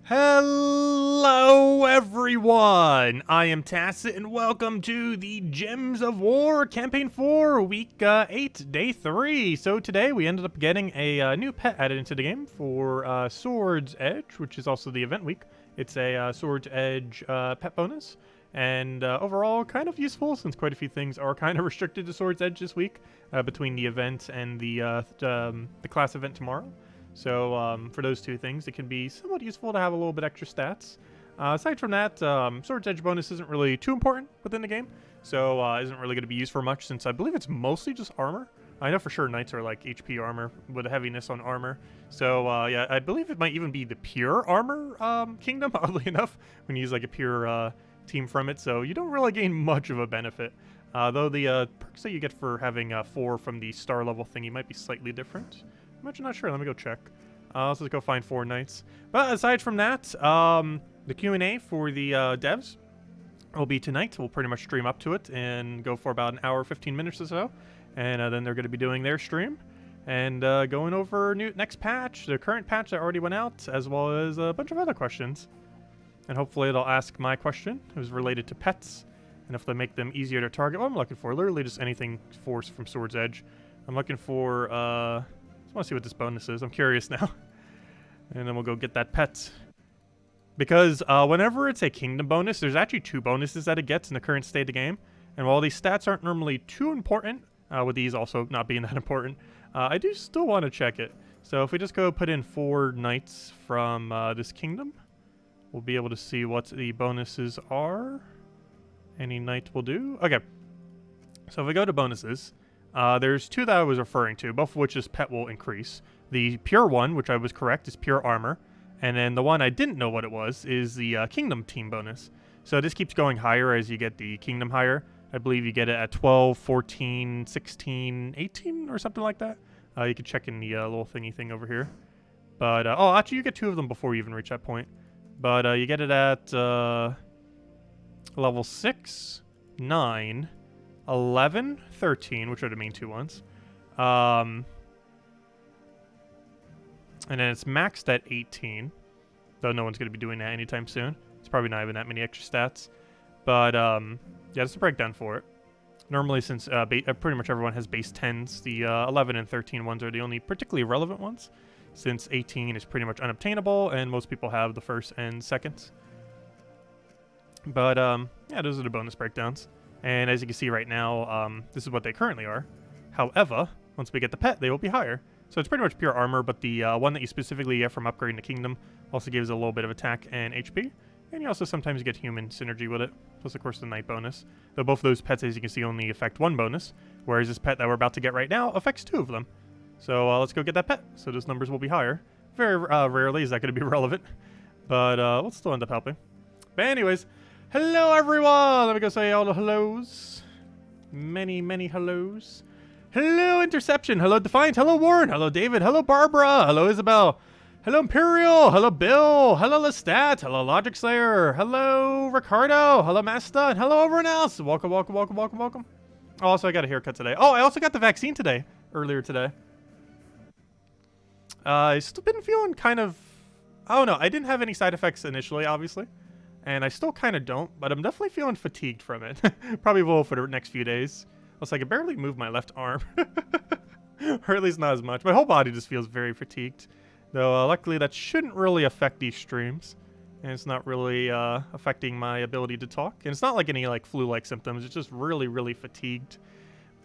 Hello everyone, I am Tacit and welcome to the Gems of War Campaign 4 Week 8, Day 3. So today we ended up getting a new pet added into the game for Sword's Edge, which is also the event week. It's a Sword's Edge pet bonus, and overall kind of useful since quite a few things are kind of restricted to Sword's Edge this week between the event and the class event tomorrow. So for those two things, it can be somewhat useful to have a little bit extra stats. Aside from that, Sword's Edge bonus isn't really too important within the game, so isn't really going to be used for much since I believe it's mostly just armor. I know for sure knights are like HP armor with a heaviness on armor. So yeah, I believe it might even be the pure armor kingdom, oddly enough, when you use like a pure team from it. So you don't really gain much of a benefit. Though the perks that you get for having 4 from the star level thingy might be slightly different. I'm actually not sure. Let me go check. Let's just go find 4 knights. But aside from that, the Q&A for the devs will be tonight. We'll pretty much stream up to it and go for about an hour, 15 minutes or so. And then they're going to be doing their stream and going over next patch, the current patch that already went out, as well as a bunch of other questions. And hopefully it'll ask my question. It was related to pets. And if they make them easier to target, what I'm looking for, literally just anything forced from Sword's Edge. I'm looking for... I want to see what this bonus is. I'm curious now. And then we'll go get that pet. Because whenever it's a kingdom bonus, there's actually 2 bonuses that it gets in the current state of the game. And while these stats aren't normally too important, with these also not being that important, I do still want to check it. So if we just go put in 4 knights from this kingdom, we'll be able to see what the bonuses are. Any knight will do. Okay. So if we go to bonuses... there's 2 that I was referring to, both of which is pet will increase. The pure one, which I was correct, is pure armor. And then the one I didn't know what it was is the kingdom team bonus. So this keeps going higher as you get the kingdom higher. I believe you get it at 12, 14, 16, 18 or something like that. You can check in the little thingy thing over here. But, oh, actually you get 2 of them before you even reach that point. But you get it at level 6, 9... 11, 13, which are the main 2 ones. And then it's maxed at 18. Though no one's going to be doing that anytime soon. It's probably not even that many extra stats. But, yeah, that's the breakdown for it. Normally, since pretty much everyone has base 10s, the 11 and 13 ones are the only particularly relevant ones. Since 18 is pretty much unobtainable, and most people have the 1st and 2nd. But, yeah, those are the bonus breakdowns. And as you can see right now, this is what they currently are. However, once we get the pet, they will be higher. So it's pretty much pure armor, but the one that you specifically get from upgrading the kingdom also gives a little bit of attack and HP. And you also sometimes get human synergy with it, plus of course the knight bonus. Though both of those pets, as you can see, only affect 1 bonus, whereas this pet that we're about to get right now affects 2 of them. So let's go get that pet, so those numbers will be higher. Very rarely is that going to be relevant, but we'll still end up helping. But anyways... Hello everyone! Let me go say all the hellos. Many, many hellos. Hello Interception. Hello Defiant. Hello Warren. Hello David. Hello Barbara. Hello Isabel. Hello Imperial. Hello Bill. Hello Lestat. Hello Logic Slayer. Hello Ricardo. Hello Masta. And hello everyone else. Welcome, welcome, welcome, welcome, welcome. Also, I got a haircut today. Oh, I also got the vaccine today. Earlier today. I still been feeling kind of... I don't know. I didn't have any side effects initially, obviously. And I still kind of don't, but I'm definitely feeling fatigued from it. Probably will for the next few days. Also, I can barely move my left arm. Or at least not as much. My whole body just feels very fatigued. Though, luckily, that shouldn't really affect these streams. And it's not really affecting my ability to talk. And it's not like any like flu-like symptoms. It's just really, really fatigued.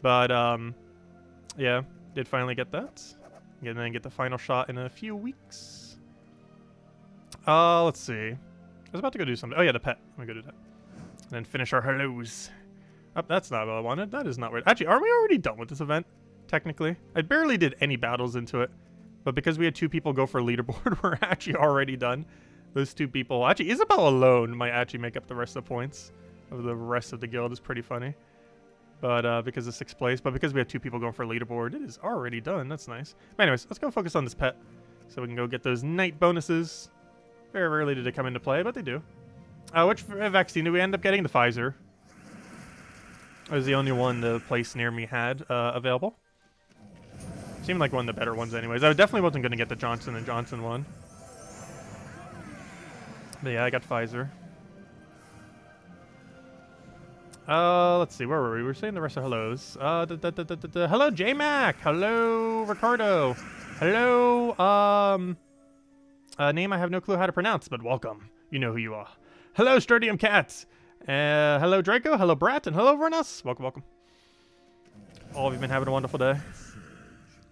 But, yeah, did finally get that. And then get the final shot in a few weeks. Let's see. I was about to go do something. Oh, yeah, the pet. Let me go do that. And then finish our hellos. Oh, that's not what I wanted. That is not weird. Actually, aren't we already done with this event? Technically. I barely did any battles into it. But because we had 2 people go for leaderboard, we're actually already done. Those 2 people. Actually, Isabel alone might actually make up the rest of the points of the rest of the guild. Is pretty funny. But because of 6th place. But because we have 2 people going for leaderboard, it is already done. That's nice. But anyways, let's go focus on this pet. So we can go get those knight bonuses. Very rarely did it come into play, but they do. Which vaccine did we end up getting? The Pfizer. It was the only one the place near me had available. Seemed like one of the better ones anyways. I definitely wasn't going to get the Johnson & Johnson one. But yeah, I got Pfizer. Let's see, where were we? We were saying the rest of hellos. Hello, J-Mac. Hello, Ricardo. Hello, name I have no clue how to pronounce, but welcome. You know who you are. Hello, Sturdium Cats. Hello, Draco. Hello, Brat. And hello, Vernas. Welcome, welcome. All of you been having a wonderful day.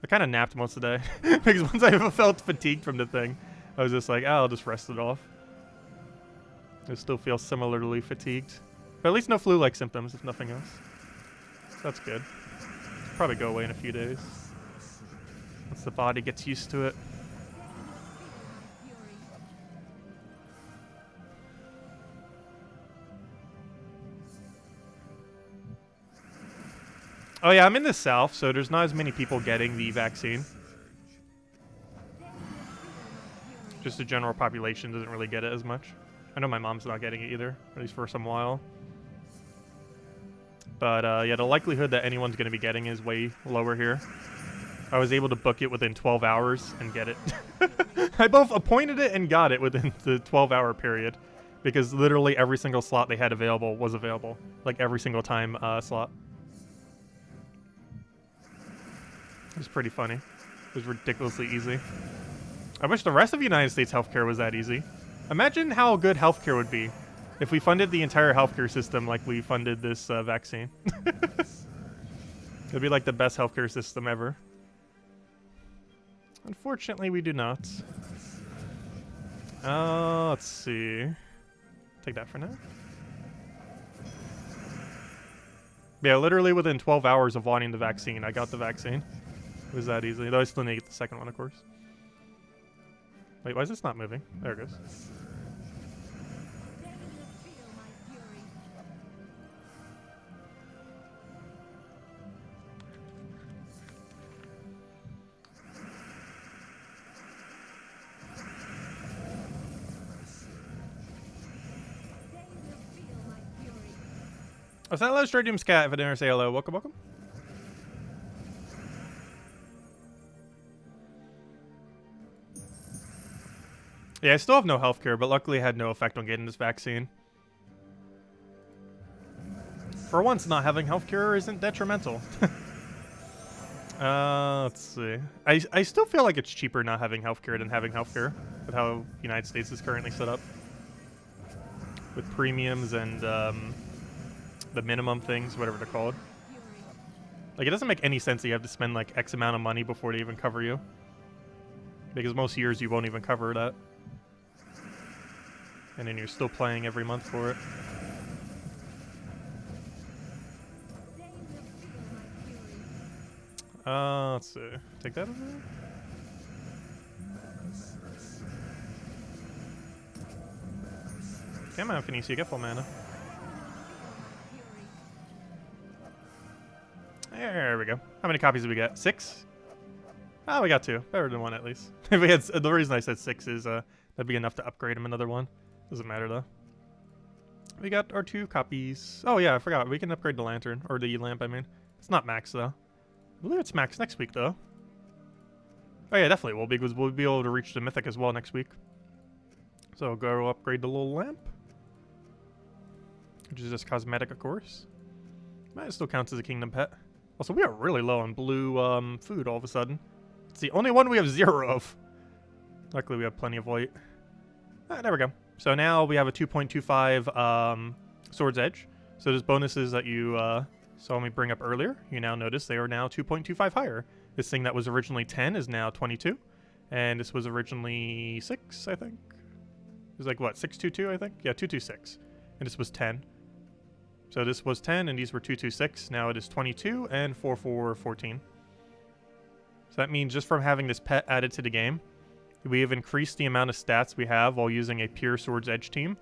I kind of napped most of the day. Because once I felt fatigued from the thing, I was just like, oh, I'll just rest it off. I still feel similarly fatigued. But at least no flu-like symptoms, if nothing else. So that's good. Probably go away in a few days. Once the body gets used to it. Oh yeah, I'm in the south, so there's not as many people getting the vaccine. Just the general population doesn't really get it as much. I know my mom's not getting it either, at least for some while. But yeah, the likelihood that anyone's going to be getting is way lower here. I was able to book it within 12 hours and get it. I both appointed it and got it within the 12-hour period. Because literally every single slot they had available was available. Like every single time slot. It was pretty funny. It was ridiculously easy. I wish the rest of the United States healthcare was that easy. Imagine how good healthcare would be if we funded the entire healthcare system like we funded this vaccine. It'd be like the best healthcare system ever. Unfortunately, we do not. Let's see. Take that for now. Yeah, literally within 12 hours of wanting the vaccine, I got the vaccine. It was that easy. Though I still need to get the second one, of course. Wait, why is this not moving? There it goes. Oh, is that hello, Stradium's cat? If I didn't say hello, welcome, welcome. Yeah, I still have no healthcare, but luckily it had no effect on getting this vaccine. For once, not having healthcare isn't detrimental. Let's see. I still feel like it's cheaper not having healthcare than having healthcare, with how the United States is currently set up. With premiums and the minimum things, whatever they're called. Like, it doesn't make any sense that you have to spend like X amount of money before they even cover you. Because most years you won't even cover that. And then you're still paying every month for it. Let's see. Take that over there. Come on, Phoenicia, get full mana. There we go. How many copies did we get? 6? Oh, we got 2. Better than 1 at least. If we had, the reason I said 6 is that'd be enough to upgrade him another one. Doesn't matter though. We got our 2 copies. Oh yeah, I forgot. We can upgrade the lantern. Or the lamp, I mean. It's not max though. I believe it's max next week though. Oh yeah, definitely will, because we'll be able to reach the mythic as well next week. So go upgrade the little lamp. Which is just cosmetic, of course. It still counts as a kingdom pet. Also, we are really low on blue food all of a sudden. It's the only one we have 0 of. Luckily, we have plenty of white. There we go. So now we have a 2.25 Sword's Edge. So those bonuses that you saw me bring up earlier, you now notice they are now 2.25 higher. This thing that was originally 10 is now 22. And this was originally 6, I think. It was like, what, 622, I think? Yeah, 226. And this was 10. So this was 10, and these were 226. Now it is 22 and 4414. So that means just from having this pet added to the game, we have increased the amount of stats we have while using a pure Sword's Edge team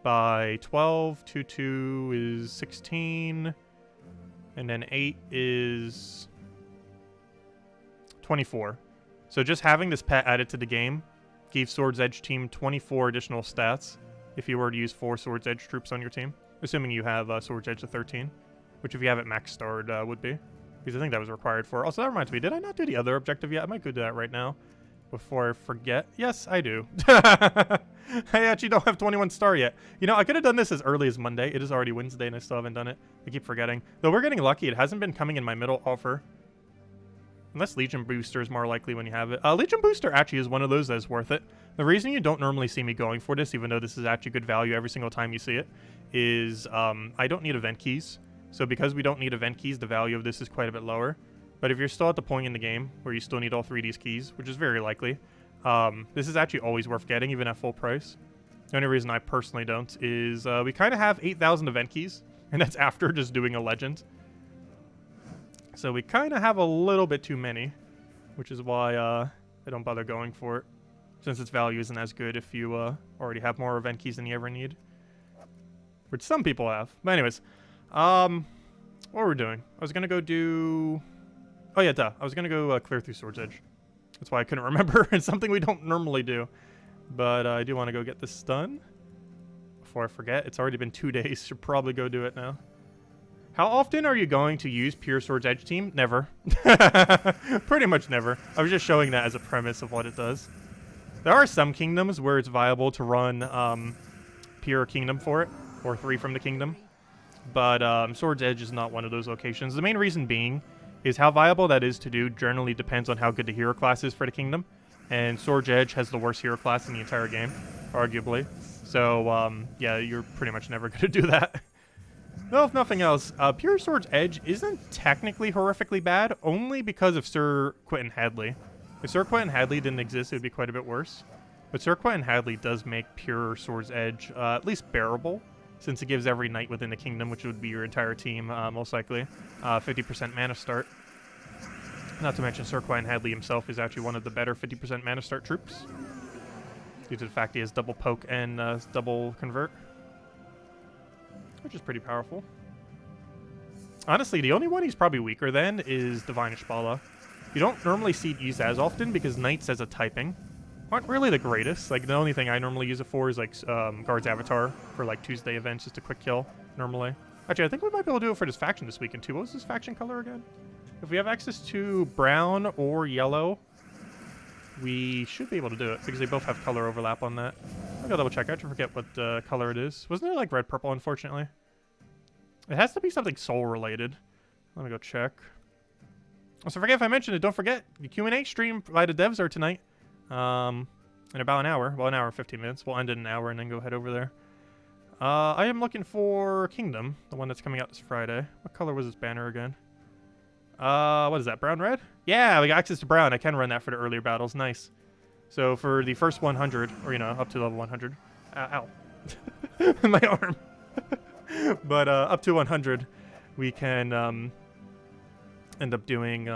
by 12. 2 is 16. And then 8 is 24. So just having this pet added to the game gave Sword's Edge team 24 additional stats if you were to use 4 Sword's Edge troops on your team. Assuming you have Sword's Edge to 13. Which if you have it max starred would be. Because I think that was required for. Also, that reminds me, did I not do the other objective yet? I might go do that right now. Before I forget. Yes, I do. I actually don't have 21 star yet. You know, I could have done this as early as Monday. It is already Wednesday and I still haven't done it. I keep forgetting. Though we're getting lucky. It hasn't been coming in my middle offer. Unless Legion Booster is more likely when you have it. Legion Booster actually is one of those that's worth it. The reason you don't normally see me going for this, even though this is actually good value every single time you see it, is I don't need event keys. So because we don't need event keys, the value of this is quite a bit lower. But if you're still at the point in the game where you still need all 3D's keys, which is very likely, this is actually always worth getting, even at full price. The only reason I personally don't is we kind of have 8,000 event keys, and that's after just doing a legend. So we kind of have a little bit too many, which is why I don't bother going for it, since its value isn't as good if you already have more event keys than you ever need. Which some people have. But anyways, what were we doing? I was going to go do... Oh yeah, duh. I was going to go clear through Sword's Edge. That's why I couldn't remember. It's something we don't normally do. But I do want to go get this done before I forget. It's already been 2 days. Should probably go do it now. How often are you going to use Pure Sword's Edge team? Never. Pretty much never. I was just showing that as a premise of what it does. There are some kingdoms where it's viable to run Pure Kingdom for it, or 3 from the Kingdom. But Sword's Edge is not one of those locations. The main reason being is how viable that is to do generally depends on how good the hero class is for the Kingdom. And Sword's Edge has the worst hero class in the entire game, arguably. So, yeah, you're pretty much never going to do that. Well, if nothing else, Pure Sword's Edge isn't technically horrifically bad, only because of Sir Quentin Hadley. If Sir Quentin Hadley didn't exist, it would be quite a bit worse. But Sir Quentin Hadley does make Pure Sword's Edge at least bearable, since it gives every knight within the kingdom, which would be your entire team, most likely, 50% mana start. Not to mention Sir Quentin Hadley himself is actually one of the better 50% mana start troops, due to the fact he has double poke and double convert, which is pretty powerful. Honestly, the only one he's probably weaker than is Divine Ishbala. You don't normally see it used as often because knights as a typing aren't really the greatest. Like, the only thing I normally use it for is, like, Guard's Avatar for, like, Tuesday events, just a quick kill, normally. Actually, I think we might be able to do it for this faction this weekend, too. What was this faction color again? If we have access to brown or yellow, we should be able to do it, because they both have color overlap on that. I'll go double check. I have to forget what color it is. Wasn't it, like, red-purple, unfortunately? It has to be something soul-related. Let me go check. Also, forget if I mentioned it, don't forget, the Q&A stream by the devs are tonight. In about an hour. Well, an hour and 15 minutes. We'll end in an hour and then go head over there. I am looking for Kingdom, the one that's coming out this Friday. What color was this banner again? What is that, brown red? Yeah, we got access to brown. I can run that for the earlier battles. Nice. So for the first 100, or, you know, up to level 100. Ow. My arm. But up to 100, we can end up doing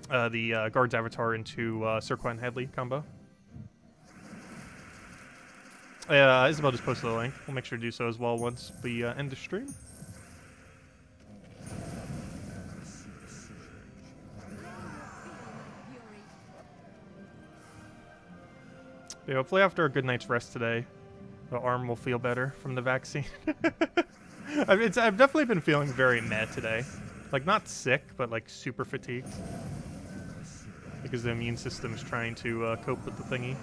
the Guard's Avatar into Sir Quentin Hadley combo. Isabel just posted the link. We'll make sure to do so as well once we end the stream. Yeah, hopefully after a good night's rest today, the arm will feel better from the vaccine. I've definitely been feeling very meh today. Like, not sick, but, like, super fatigued. Because the immune system is trying to cope with the thingy.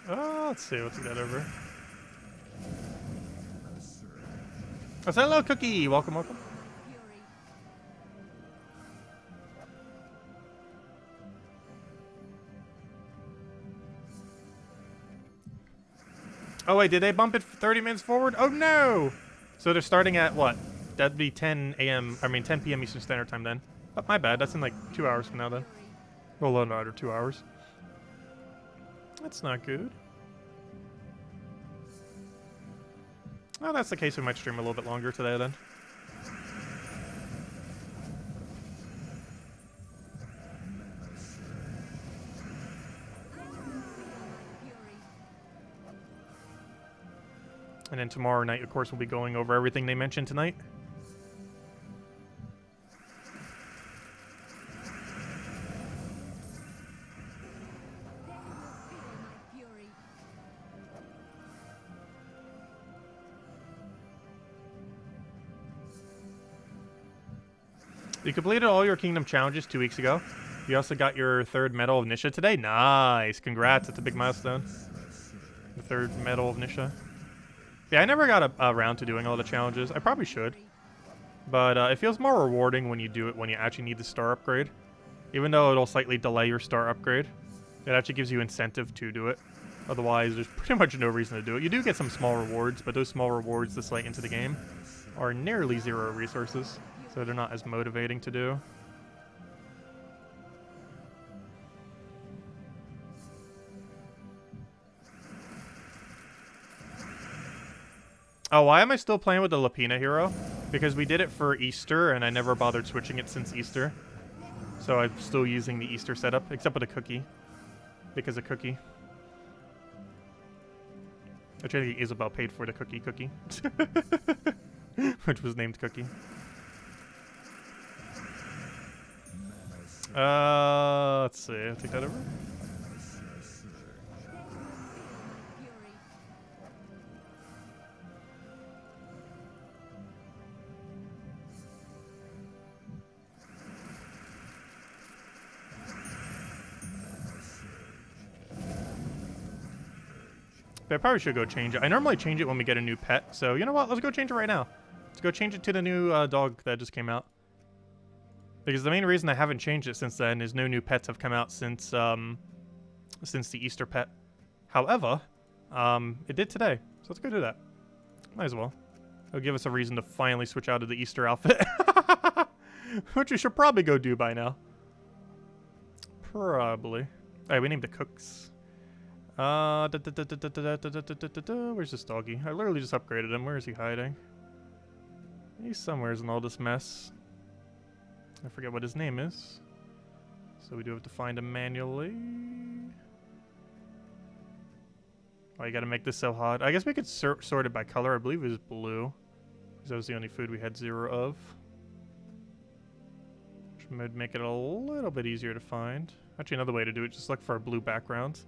Let's see, what's we got over? Oh, so hello, Cookie! Welcome, welcome. Oh wait, did they bump it 30 minutes forward? Oh no! So they're starting at what? That'd be 10 a.m. I mean 10 p.m. Eastern Standard Time then. Oh, my bad. That's in like 2 hours from now then. Well, no, under 2 hours. That's not good. Well, that's the case. We might stream a little bit longer today then. And then tomorrow night, of course, we'll be going over everything they mentioned tonight. You completed all your Kingdom challenges 2 weeks ago. You also got your 3rd Medal of Nisha today. Nice. Congrats. That's a big milestone. The 3rd Medal of Nisha. Yeah, I never got around to doing all the challenges. I probably should. But it feels more rewarding when you do it when you actually need the star upgrade. Even though it'll slightly delay your star upgrade. It actually gives you incentive to do it. Otherwise, there's pretty much no reason to do it. You do get some small rewards, but those small rewards this late into the game are nearly 0 resources. So they're not as motivating to do. Oh, why am I still playing with the Lapina hero? Because we did it for Easter, and I never bothered switching it since Easter. So I'm still using the Easter setup, except with a cookie. Because of cookie. Which I think Isabel paid for the cookie. Which was named Cookie. Let's see. I'll take that over. But I probably should go change it. I normally change it when we get a new pet, so you know what? Let's go change it right now. Let's go change it to the new dog that just came out. Because the main reason I haven't changed it since then is no new pets have come out since the Easter pet. However, it did today, so let's go do that. Might as well. It'll give us a reason to finally switch out of the Easter outfit. Which we should probably go do by now. Probably. Alright, we named the cooks. Where's this doggy? I literally just upgraded him. Where is he hiding? He's somewhere in all this mess. I forget what his name is. So we do have to find him manually. Oh, you gotta make this so hard. I guess we could sort it by color. I believe it was blue. Because that was the only food we had 0 of. Which would make it a little bit easier to find. Actually, another way to do it, just look for a blue background.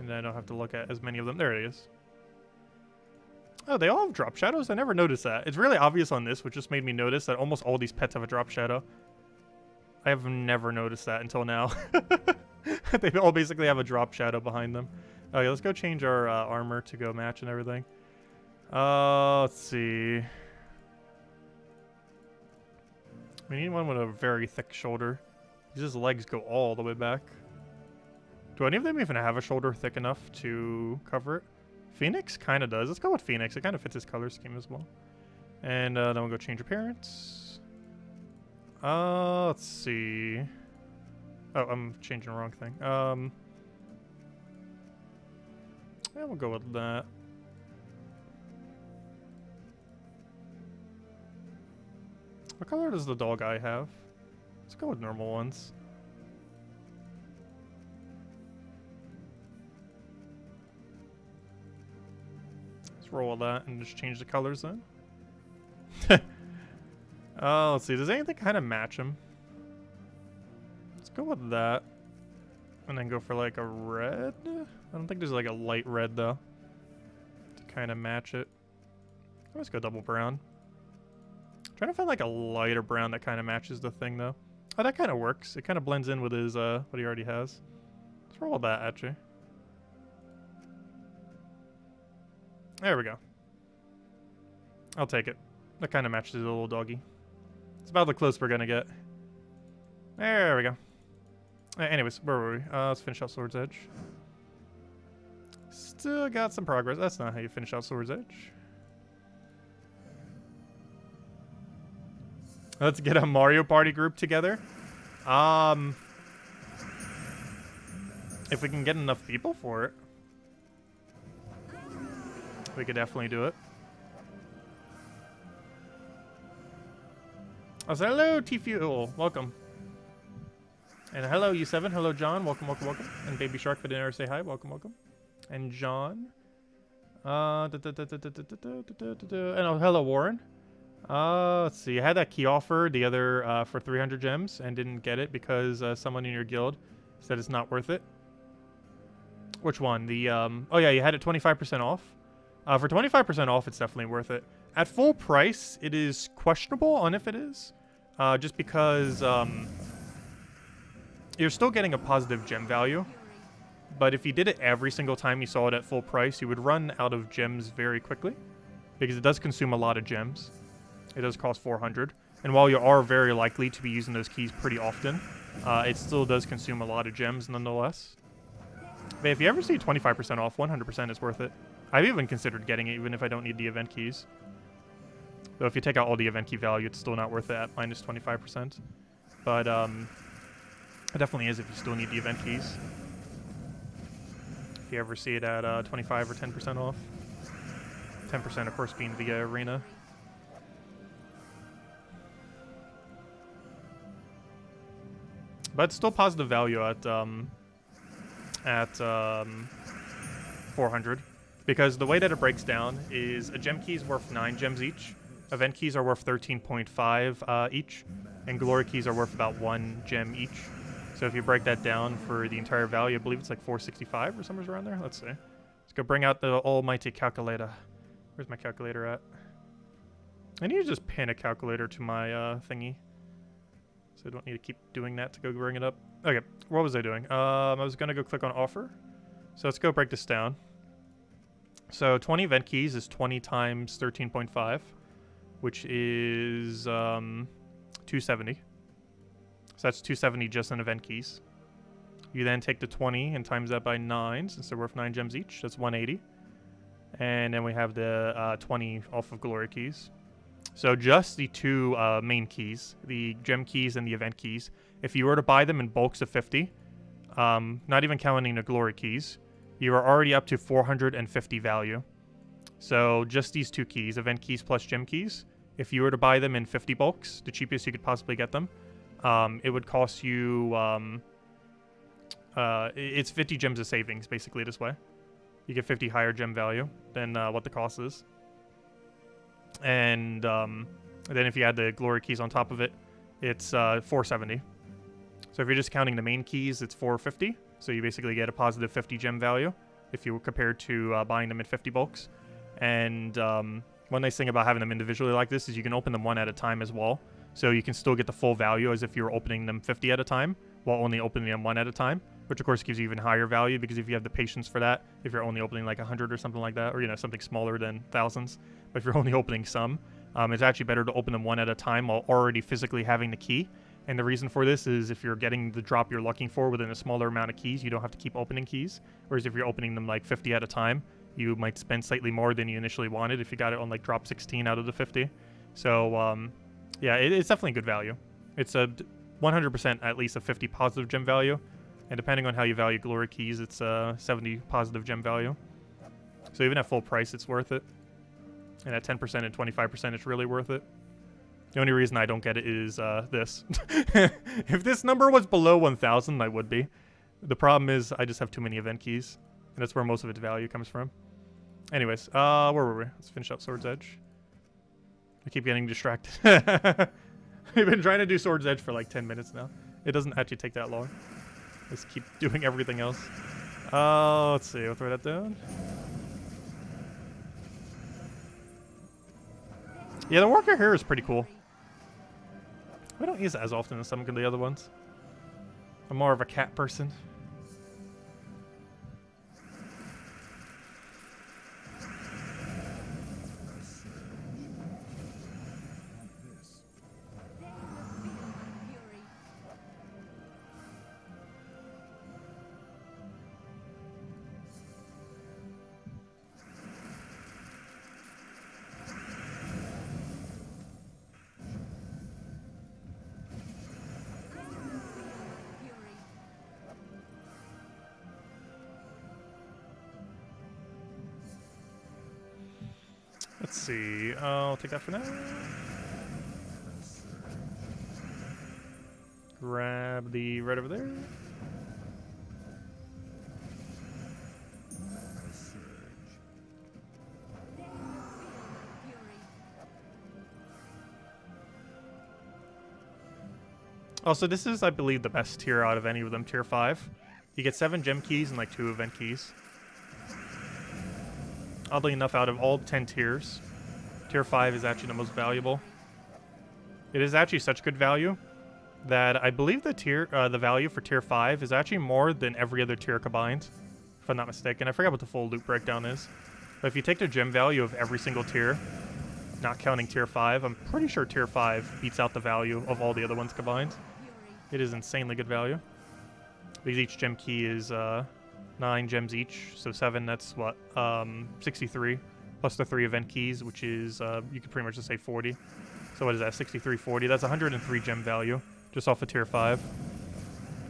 And then I don't have to look at as many of them. There it is. Oh, they all have drop shadows? I never noticed that. It's really obvious on this, which just made me notice that almost all these pets have a drop shadow. I have never noticed that until now. They all basically have a drop shadow behind them. Okay, let's go change our armor to go match and everything. Let's see. We need one with a very thick shoulder. His legs go all the way back. Do any of them even have a shoulder thick enough to cover it? Phoenix kind of does. Let's go with Phoenix. It kind of fits his color scheme as well. And then we'll go change appearance. Let's see. Oh, I'm changing the wrong thing. Yeah, we'll go with that. What color does the dog eye have? Let's go with normal ones. Roll that and just change the colors then. Let's see. Does anything kind of match him? Let's go with that. And then go for like a red. I don't think there's like a light red though. To kind of match it. Let's go double brown. Trying to find like a lighter brown that kind of matches the thing though. Oh, that kind of works. It kind of blends in with his what he already has. Let's roll that actually. There we go. I'll take it. That kind of matches the little doggy. It's about the close we're gonna get. There we go. Anyways, where were we? Let's finish out Sword's Edge. Still got some progress. That's not how you finish out Sword's Edge. Let's get a Mario Party group together. If we can get enough people for it. We could definitely do it. Oh, so hello, T-Fuel. Welcome. And hello, U7. Hello, John. Welcome, welcome, welcome. And Baby Shark for dinner. Say hi. Welcome, welcome. And John. And oh, hello, Warren. Let's see. I had that key offer the other for 300 gems and didn't get it because someone in your guild said it's not worth it. Which one? The oh yeah, you had it 25% off. For 25% off, it's definitely worth it. At full price, it is questionable on if it is. just because you're still getting a positive gem value. But if you did it every single time you saw it at full price, you would run out of gems very quickly. Because it does consume a lot of gems. It does cost 400. And while you are very likely to be using those keys pretty often, it still does consume a lot of gems nonetheless. But if you ever see 25% off, 100% is worth it. I've even considered getting it even if I don't need the event keys. Though if you take out all the event key value, it's still not worth it at minus 25%. But it definitely is if you still need the event keys. If you ever see it at 25 or 10% off. 10% of course being via arena. But it's still positive value at 400. Because the way that it breaks down is a gem key is worth 9 gems each. Event keys are worth 13.5 each. And glory keys are worth about 1 gem each. So if you break that down for the entire value, I believe it's like 465 or somewhere around there. Let's see. Let's go bring out the almighty calculator. Where's my calculator at? I need to just pin a calculator to my thingy. So I don't need to keep doing that to go bring it up. Okay, what was I doing? I was going to go click on offer. So let's go break this down. So 20 event keys is 20 times 13.5, which is 270. So that's 270 just in event keys. You then take the 20 and times that by 9, since they're worth 9 gems each. That's 180. And then we have the 20 off of glory keys. So just the two main keys, the gem keys and the event keys, if you were to buy them in bulks of 50, not even counting the glory keys, you are already up to 450 value. So just these two keys, event keys plus gem keys, if you were to buy them in 50 bulks, the cheapest you could possibly get them, it would cost you, it's 50 gems of savings basically this way. You get 50 higher gem value than what the cost is. And then if you add the glory keys on top of it, it's 470. So if you're just counting the main keys, it's 450. So you basically get a positive 50 gem value if you were compared to buying them in 50 bulks. And one nice thing about having them individually like this is you can open them one at a time as well. So you can still get the full value as if you were opening them 50 at a time while only opening them one at a time, which of course gives you even higher value because if you have the patience for that, if you're only opening like 100 or something like that, or you know, something smaller than thousands, but if you're only opening some, it's actually better to open them one at a time while already physically having the key. And the reason for this is if you're getting the drop you're looking for within a smaller amount of keys, you don't have to keep opening keys. Whereas if you're opening them like 50 at a time, you might spend slightly more than you initially wanted if you got it on like drop 16 out of the 50. So yeah, it's definitely good value. It's a 100% at least a 50 positive gem value. And depending on how you value glory keys, it's 70 positive gem value. So even at full price, it's worth it. And at 10% and 25%, it's really worth it. The only reason I don't get it is this. If this number was below 1,000, I would be. The problem is I just have too many event keys. And that's where most of its value comes from. Anyways, where were we? Let's finish out Sword's Edge. I keep getting distracted. We've been trying to do Sword's Edge for like 10 minutes now. It doesn't actually take that long. Let's keep doing everything else. Let's see. We'll throw that down. Yeah, the worker here is pretty cool. We don't use it as often as some of the other ones. I'm more of a cat person. Let's see. I'll take that for now. Grab the red over there. Also, this is, I believe, the best tier out of any of them, tier 5. You get 7 gem keys and like 2 event keys. Oddly enough, out of all 10 tiers, tier 5 is actually the most valuable. It is actually such good value that I believe the value for tier 5 is actually more than every other tier combined, if I'm not mistaken. I forgot what the full loot breakdown is. But if you take the gem value of every single tier, not counting tier 5, I'm pretty sure tier 5 beats out the value of all the other ones combined. It is insanely good value. Because each gem key is 9 gems each, so 7, that's what, 63, plus the 3 event keys, which is, you could pretty much just say 40. So what is that, 63, 40? That's 103 gem value, just off of tier 5.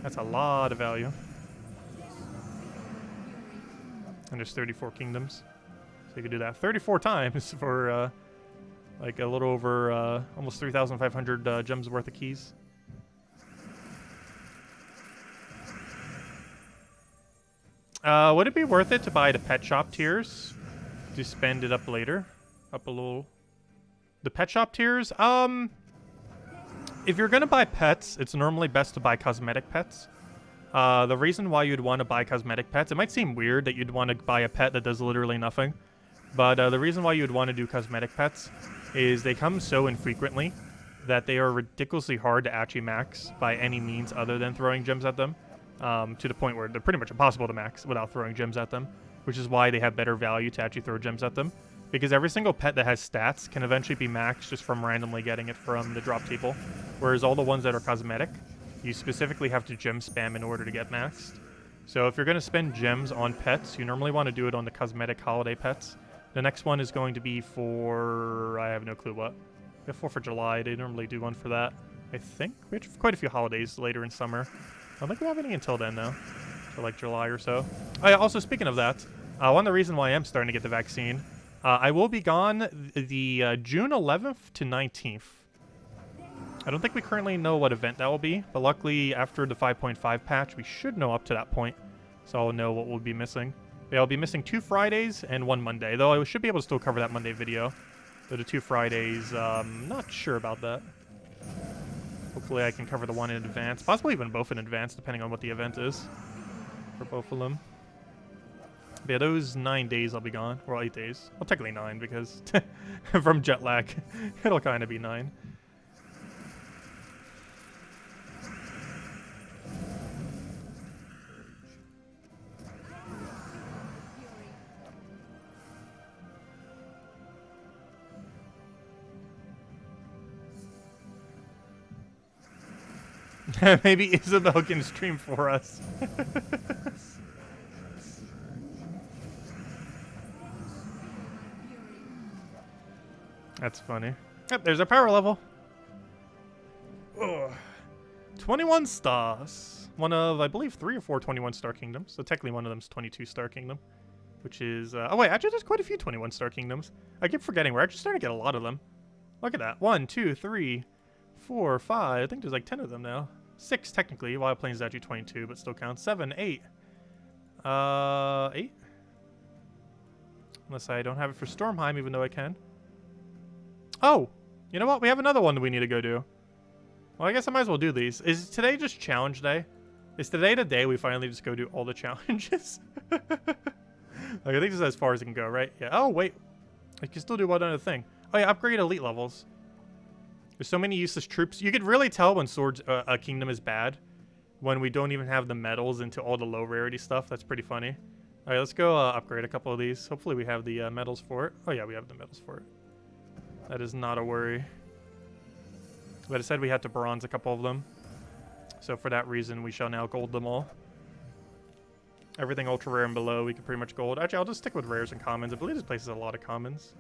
That's a lot of value. And there's 34 kingdoms. So you could do that 34 times for, like a little over, almost 3,500 gems worth of keys. Would it be worth it to buy the pet shop tiers to spend it up later? Up a little. The pet shop tiers? If you're gonna buy pets, it's normally best to buy cosmetic pets. The reason why you'd want to buy cosmetic pets, it might seem weird that you'd want to buy a pet that does literally nothing, but the reason why you'd want to do cosmetic pets is they come so infrequently that they are ridiculously hard to actually max by any means other than throwing gems at them. To the point where they're pretty much impossible to max without throwing gems at them, which is why they have better value to actually throw gems at them. Because every single pet that has stats can eventually be maxed just from randomly getting it from the drop table. Whereas all the ones that are cosmetic, you specifically have to gem spam in order to get maxed. So if you're going to spend gems on pets, you normally want to do it on the cosmetic holiday pets. The next one is going to be for... I have no clue what. We have 4th of July. They normally do one for that, I think. We have quite a few holidays later in summer. I don't think we have any until then, though. For like July or so. Oh, yeah, also, speaking of that, one of the reasons why I am starting to get the vaccine, I will be gone the June 11th to 19th. I don't think we currently know what event that will be, but luckily, after the 5.5 patch, we should know up to that point. So I'll know what we'll be missing. Yeah, I'll be missing 2 Fridays and 1 Monday, though I should be able to still cover that Monday video. But the 2 Fridays, not sure about that. Hopefully I can cover the one in advance. Possibly even both in advance, depending on what the event is. For both of them. But yeah, those 9 days I'll be gone. Well, 8 days. Well, technically 9, because from jet lag, it'll kind of be 9. Maybe Isabel can stream for us. That's funny. Yep, there's our power level. Ugh. 21 stars. One of, I believe, 3 or 4 21-star kingdoms. So technically one of them's 22-star kingdom. Which is... oh, wait, actually there's quite a few 21-star kingdoms. I keep forgetting. We're actually starting to get a lot of them. Look at that. 1, 2, 3, 4, 5. I think there's like 10 of them now. 6 technically. Wild Plains is actually 22, but still counts. 7, 8. 8? Unless I don't have it for Stormheim, even though I can. Oh! You know what? We have another one that we need to go do. Well, I guess I might as well do these. Is today just challenge day? Is today the day we finally just go do all the challenges? Like, I think this is as far as it can go, right? Yeah. Oh, wait. I can still do one other thing. Oh, yeah. Upgrade elite levels. There's so many useless troops. You could really tell when a kingdom is bad when we don't even have the medals into all the low rarity stuff. That's pretty funny. All right, let's go upgrade a couple of these. Hopefully we have the medals for it. Oh, yeah, we have the medals for it. That is not a worry. But it said we had to bronze a couple of them. So for that reason, we shall now gold them all. Everything ultra rare and below, we can pretty much gold. Actually, I'll just stick with rares and commons. I believe this place has a lot of commons.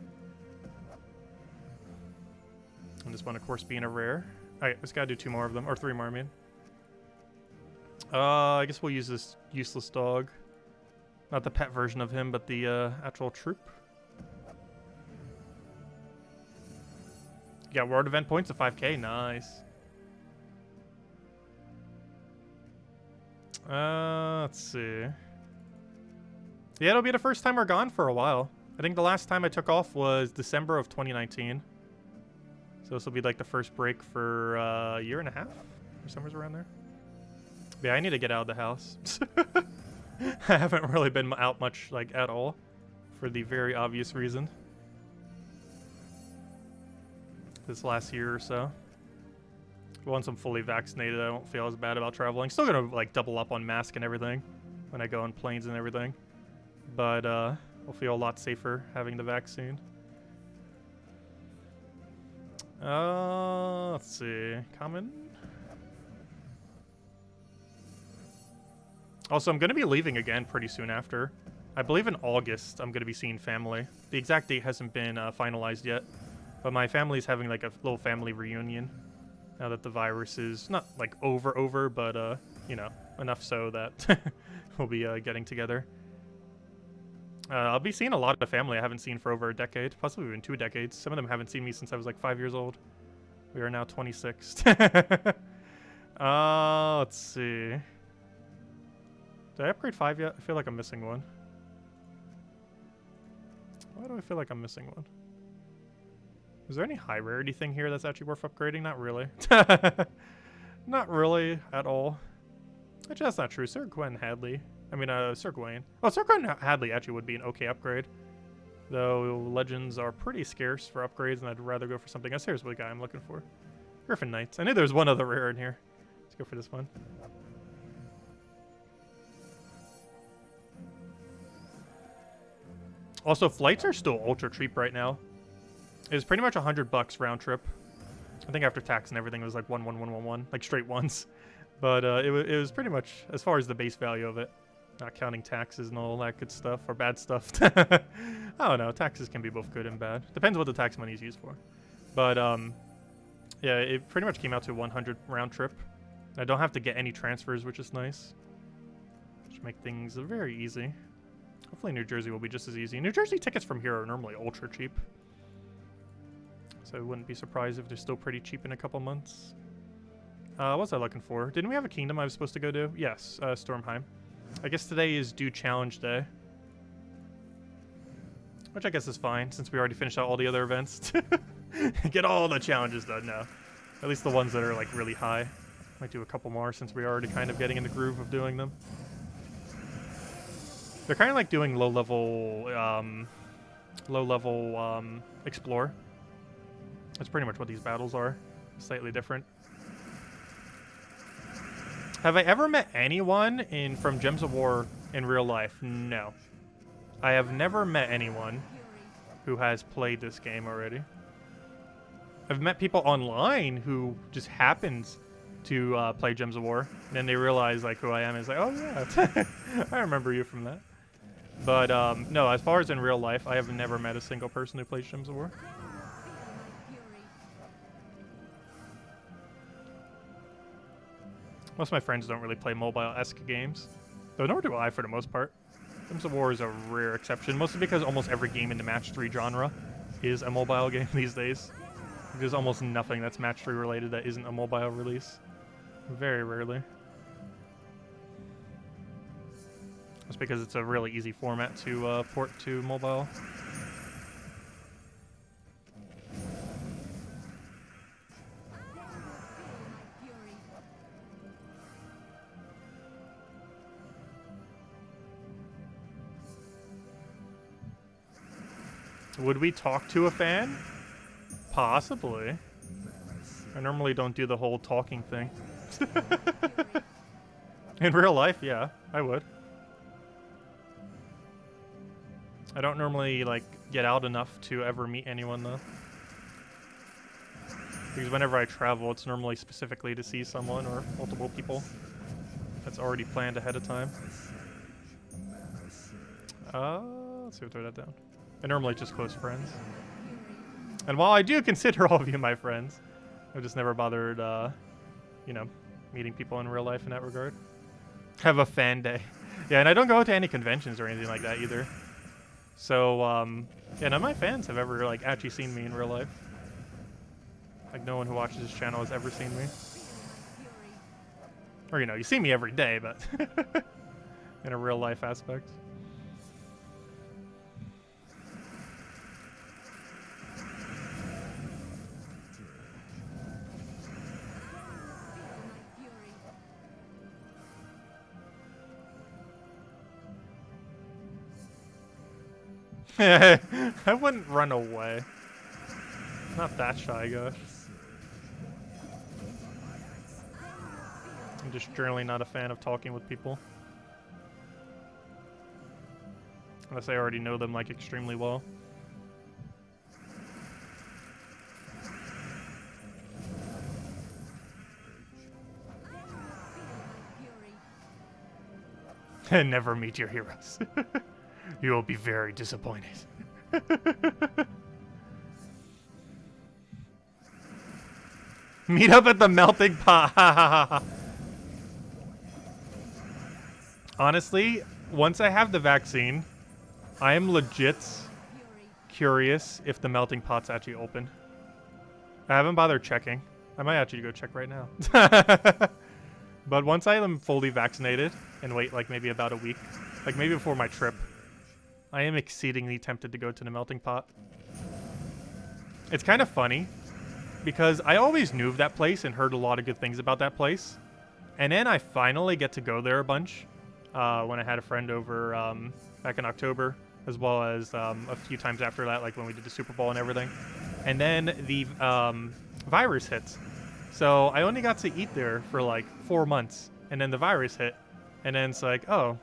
And this one, of course, being a rare. Alright, let's gotta do 2 more of them. Or 3 more, I mean. I guess we'll use this useless dog. Not the pet version of him, but the actual troop. Yeah, world event points of 5k. Nice. Let's see. Yeah, it'll be the first time we're gone for a while. I think the last time I took off was December of 2019. So this will be like the first break for a year and a half, or somewhere around there. But yeah, I need to get out of the house. I haven't really been out much, like, at all, for the very obvious reason. This last year or so. Once I'm fully vaccinated, I won't feel as bad about traveling. Still gonna like double up on mask and everything when I go on planes and everything, but I'll feel a lot safer having the vaccine. Let's see. Common. Also, I'm gonna be leaving again pretty soon after. I believe in August I'm gonna be seeing family. The exact date hasn't been finalized yet, but my family's having like a little family reunion now that the virus is not like over, but you know, enough so that we'll be getting together. I'll be seeing a lot of family I haven't seen for over a decade, possibly even 2 decades. Some of them haven't seen me since I was like 5 years old. We are now 26. Let's see. Did I upgrade 5 yet? I feel like I'm missing one. Why do I feel like I'm missing one? Is there any high rarity thing here that's actually worth upgrading? Not really. Not really at all. Actually, that's not true. Sir Gwen Hadley. I mean, Sir Gawain. Oh, Sir Gwen Hadley actually would be an okay upgrade. Though legends are pretty scarce for upgrades, and I'd rather go for something else. Here's what guy I'm looking for. Griffin Knights. I knew there was one other rare in here. Let's go for this one. Also, flights are still ultra cheap right now. It's pretty much $100 round trip. I think after tax and everything it was like 11111, like straight ones. But it was pretty much as far as the base value of it, not counting taxes and all that good stuff or bad stuff. I don't know. Taxes can be both good and bad. Depends what the tax money is used for. But yeah, it pretty much came out to 100 round trip. I don't have to get any transfers, which is nice. Which make things very easy. Hopefully New Jersey will be just as easy. New Jersey tickets from here are normally ultra cheap. So I wouldn't be surprised if they're still pretty cheap in a couple months. What was I looking for? Didn't we have a kingdom I was supposed to go to? Yes, Stormheim. I guess today is due challenge day. Which I guess is fine, since we already finished out all the other events. Get all the challenges done now. At least the ones that are like really high. Might do a couple more since we're already kind of getting in the groove of doing them. They're kind of like doing low-level explore. That's pretty much what these battles are. Slightly different. Have I ever met anyone from Gems of War in real life? No. I have never met anyone who has played this game already. I've met people online who just happens to play Gems of War, and then they realize like who I am. It's like, oh yeah, I remember you from that. But no, as far as in real life, I have never met a single person who plays Gems of War. Most of my friends don't really play mobile-esque games, though nor do I for the most part. Gems of War is a rare exception, mostly because almost every game in the Match 3 genre is a mobile game these days. There's almost nothing that's Match 3 related that isn't a mobile release. Very rarely. That's because it's a really easy format to port to mobile. Would we talk to a fan? Possibly. I normally don't do the whole talking thing. In real life, yeah, I would. I don't normally, like, get out enough to ever meet anyone, though. Because whenever I travel, it's normally specifically to see someone or multiple people. That's already planned ahead of time. Let's see, throw that down. I normally just close friends. And while I do consider all of you my friends, I've just never bothered, you know, meeting people in real life in that regard. Have a fan day. Yeah, and I don't go to any conventions or anything like that either. So, yeah, none of my fans have ever, like, actually seen me in real life. Like, no one who watches this channel has ever seen me. Or, you know, you see me every day, but in a real life aspect. I wouldn't run away. Not that shy, gosh. I'm just generally not a fan of talking with people. Unless I already know them, like, extremely well. And never meet your heroes. You will be very disappointed. Meet up at the melting pot. Honestly, once I have the vaccine, I am legit curious if the melting pot's actually open. I haven't bothered checking. I might actually go check right now. But once I am fully vaccinated and wait like maybe about a week, like maybe before my trip, I am exceedingly tempted to go to the melting pot. It's kind of funny because I always knew of that place and heard a lot of good things about that place. And then I finally get to go there a bunch when I had a friend over back in October, as well as a few times after that, like when we did the Super Bowl and everything. And then the virus hits. So I only got to eat there for like 4 months, and then the virus hit. And then it's like, oh,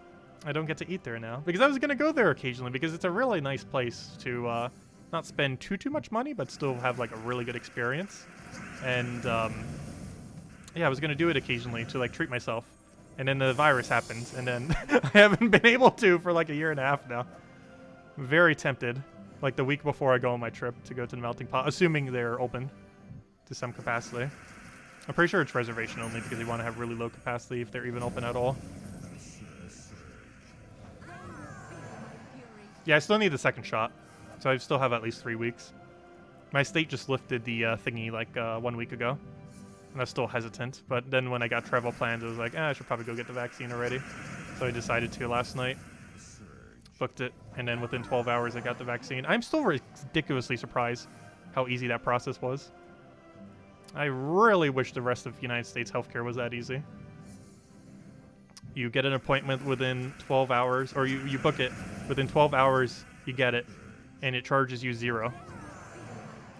I don't get to eat there now. Because I was going to go there occasionally because it's a really nice place to not spend too much money, but still have like a really good experience. And yeah, I was going to do it occasionally to like treat myself. And then the virus happens, and then I haven't been able to for like a year and a half now. I'm very tempted, like the week before I go on my trip, to go to the melting pot, assuming they're open to some capacity. I'm pretty sure it's reservation only because they want to have really low capacity if they're even open at all. Yeah, I still need the second shot, so I still have at least 3 weeks. My state just lifted the thingy like 1 week ago, and I was still hesitant. But then when I got travel plans, I was like, I should probably go get the vaccine already. So I decided to last night, booked it, and then within 12 hours I got the vaccine. I'm still ridiculously surprised how easy that process was. I really wish the rest of the United States healthcare was that easy. You get an appointment within 12 hours, or you book it. Within 12 hours, you get it, and it charges you $0.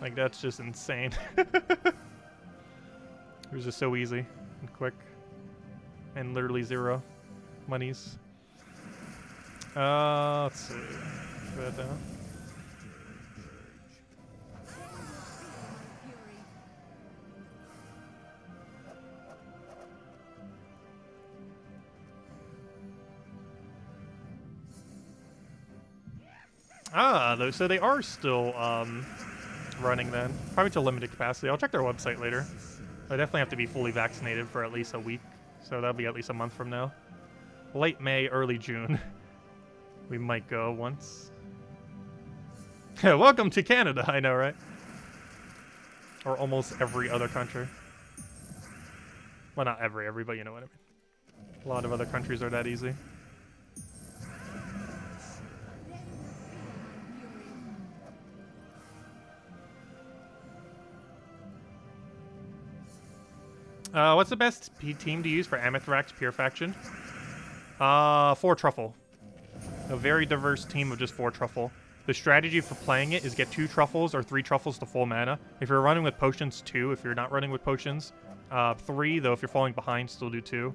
Like, that's just insane. It was just so easy and quick, and literally $0 monies. Let's see. Put that down. So they are still running then. Probably to limited capacity. I'll check their website later. I definitely have to be fully vaccinated for at least a week. So that'll be at least a month from now. Late May, early June. We might go once. Welcome to Canada, I know, right? Or almost every other country. Well, not every, but you know what I mean. A lot of other countries are that easy. What's the best team to use for Amethrax Pure Faction? 4 Truffle. A very diverse team of just 4 Truffle. The strategy for playing it is get 2 Truffles or 3 Truffles to full mana. If you're running with potions, 2. If you're not running with potions, 3. Though if you're falling behind, still do 2.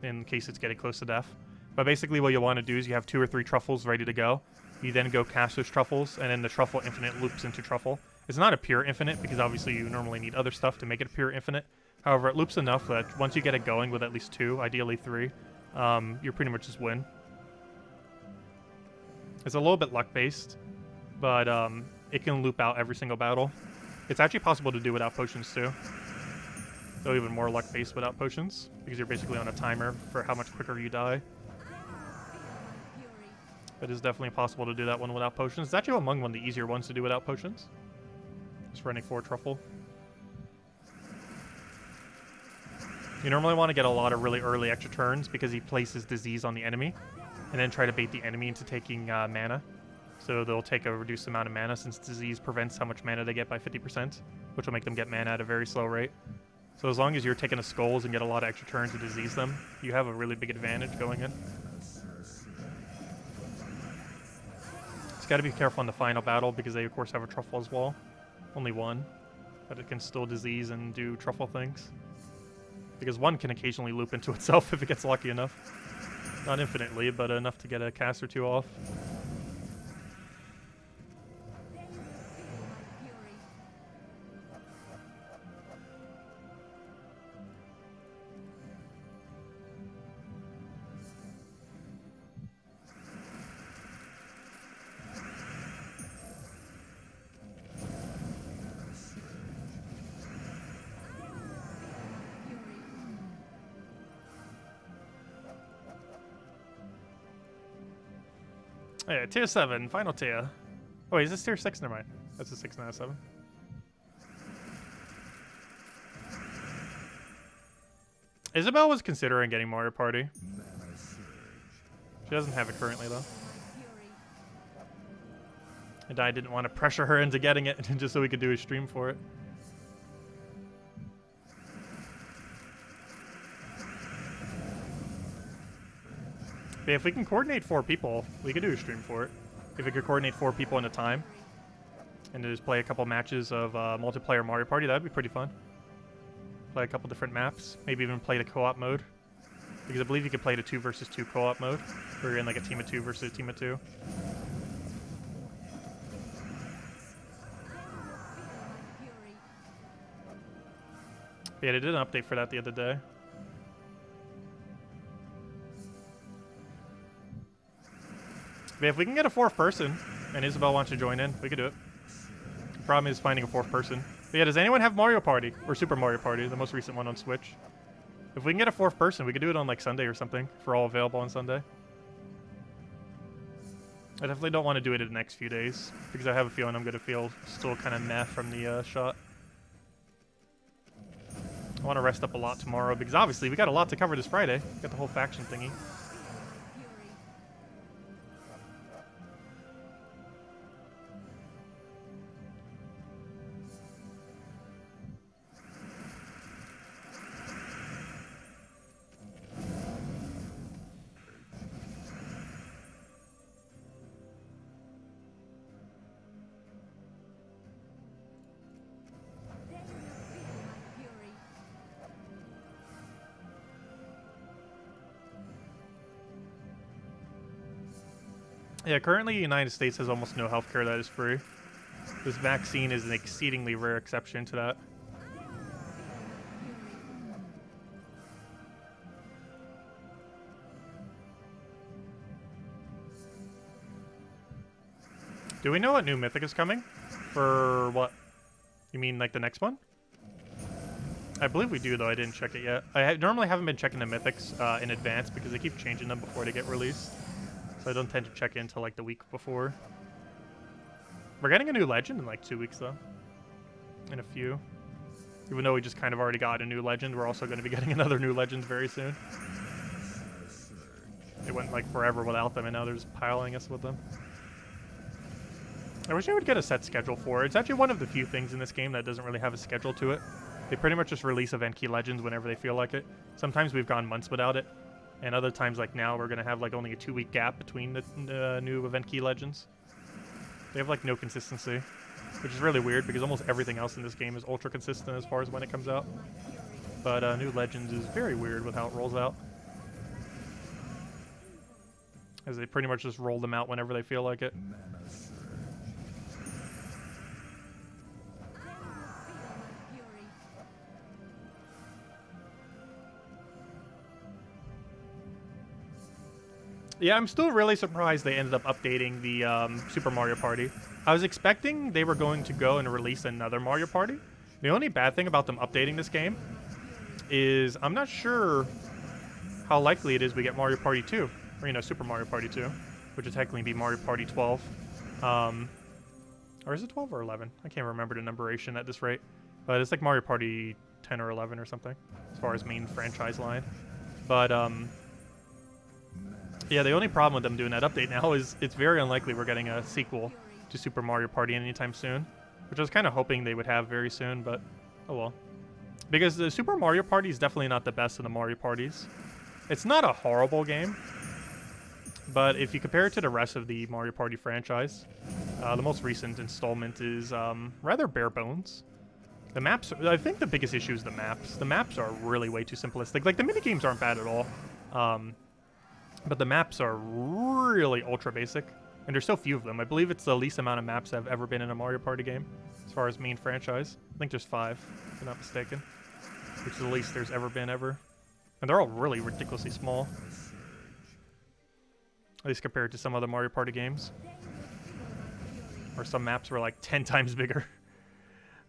In case it's getting close to death. But basically what you want to do is you have 2 or 3 Truffles ready to go. You then go cast those Truffles, and then the Truffle Infinite loops into Truffle. It's not a pure infinite because obviously you normally need other stuff to make it a pure infinite. However, it loops enough that once you get it going with at least 2, ideally 3, you pretty much just win. It's a little bit luck-based, but it can loop out every single battle. It's actually possible to do without potions too. Though even more luck-based without potions, because you're basically on a timer for how much quicker you die. It is definitely possible to do that one without potions. It's actually among one of the easier ones to do without potions. Just running 4 Truffle. You normally want to get a lot of really early extra turns because he places disease on the enemy, and then try to bait the enemy into taking mana. So they'll take a reduced amount of mana since disease prevents how much mana they get by 50%, which will make them get mana at a very slow rate. So as long as you're taking the skulls and get a lot of extra turns to disease them, you have a really big advantage going in. Just gotta be careful in the final battle because they of course have a Truffle as well. Only 1, but it can still disease and do Truffle things. Because one can occasionally loop into itself if it gets lucky enough. Not infinitely, but enough to get a cast or two off. Yeah, tier 7, final tier. Oh, wait, is this tier 6? Never mind. That's a 6, not a 7. Isabel was considering getting Mario Party. She doesn't have it currently, though. And I didn't want to pressure her into getting it just so we could do a stream for it. But if we can coordinate 4 people, we could do a stream for it. If we could coordinate 4 people in a time and just play a couple matches of multiplayer Mario Party, that'd be pretty fun. Play a couple different maps, maybe even play the co-op mode. Because I believe you could play the 2 versus 2 co-op mode, where you're in like a team of 2 versus a team of 2. Yeah, they did an update for that the other day. But if we can get a 4th person, and Isabel wants to join in, we could do it. The problem is finding a 4th person. But yeah, does anyone have Mario Party? Or Super Mario Party, the most recent one on Switch? If we can get a 4th person, we could do it on like Sunday or something, if we're all available on Sunday. I definitely don't want to do it in the next few days, because I have a feeling I'm going to feel still kind of meh from the shot. I want to rest up a lot tomorrow, because obviously we got a lot to cover this Friday. We got the whole faction thingy. Yeah, currently the United States has almost no healthcare that is free. This vaccine is an exceedingly rare exception to that. Do we know what new mythic is coming? For what? You mean like the next one? I believe we do, though. I didn't check it yet. I normally haven't been checking the mythics in advance because they keep changing them before they get released. So I don't tend to check in until like the week before. We're getting a new legend in like 2 weeks, though. In a few. Even though we just kind of already got a new legend, we're also going to be getting another new legend very soon. It went like forever without them, and now they're just piling us with them. I wish I would get a set schedule for it. It's actually one of the few things in this game that doesn't really have a schedule to it. They pretty much just release event key legends whenever they feel like it. Sometimes we've gone months without it. And other times, like now, we're going to have like only a 2-week gap between the new event key legends. They have like no consistency, which is really weird because almost everything else in this game is ultra consistent as far as when it comes out. But new legends is very weird with how it rolls out. As they pretty much just roll them out whenever they feel like it. Yeah, I'm still really surprised they ended up updating the Super Mario Party. I was expecting they were going to go and release another Mario Party. The only bad thing about them updating this game is I'm not sure how likely it is we get Mario Party 2. Or, you know, Super Mario Party 2, which would technically be Mario Party 12. Or is it 12 or 11? I can't remember the numberation at this rate. But it's like Mario Party 10 or 11 or something, as far as main franchise line. But, yeah, the only problem with them doing that update now is it's very unlikely we're getting a sequel to Super Mario Party anytime soon, which I was kind of hoping they would have very soon, but oh well. Because the Super Mario Party is definitely not the best of the Mario Parties. It's not a horrible game, but if you compare it to the rest of the Mario Party franchise, the most recent installment is rather bare bones. The maps, I think the biggest issue is the maps. The maps are really way too simplistic. Like, the minigames aren't bad at all. But the maps are really ultra basic. And there's so few of them. I believe it's the least amount of maps that have ever been in a Mario Party game. As far as main franchise. I think there's 5, if I'm not mistaken. Which is the least there's ever been ever. And they're all really ridiculously small. At least compared to some other Mario Party games. Or some maps were like 10 times bigger.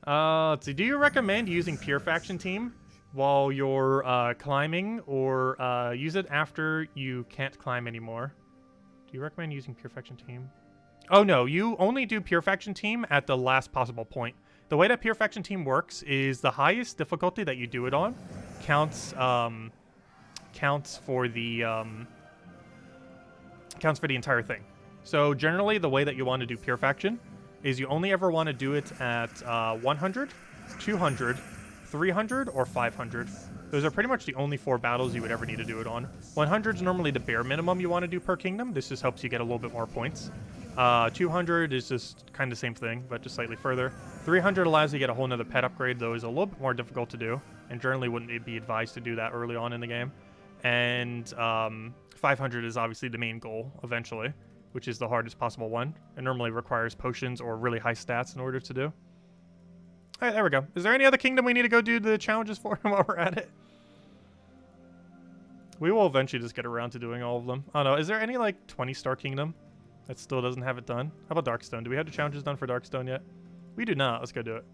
Let's see. Do you recommend using Pure Faction Team while you're climbing, or use it after you can't climb anymore? Do you recommend using Pure Faction Team? Oh no, you only do Pure Faction Team at the last possible point. The way that Pure Faction Team works is the highest difficulty that you do it on counts for the entire thing. So generally, the way that you want to do Pure Faction is you only ever want to do it at 100, 200, 300, or 500. Those are pretty much the only 4 battles you would ever need to do it on. 100 is normally the bare minimum you want to do per kingdom. This just helps you get a little bit more points. 200 is just kind of the same thing, but just slightly further. 300 allows you to get a whole nother pet upgrade, though is a little bit more difficult to do, and generally wouldn't be advised to do that early on in the game. And 500 is obviously the main goal, eventually, which is the hardest possible one. It normally requires potions or really high stats in order to do. Alright, there we go. Is there any other kingdom we need to go do the challenges for while we're at it? We will eventually just get around to doing all of them. I don't know. Is there any, like, 20-star kingdom that still doesn't have it done? How about Darkstone? Do we have the challenges done for Darkstone yet? We do not. Let's go do it.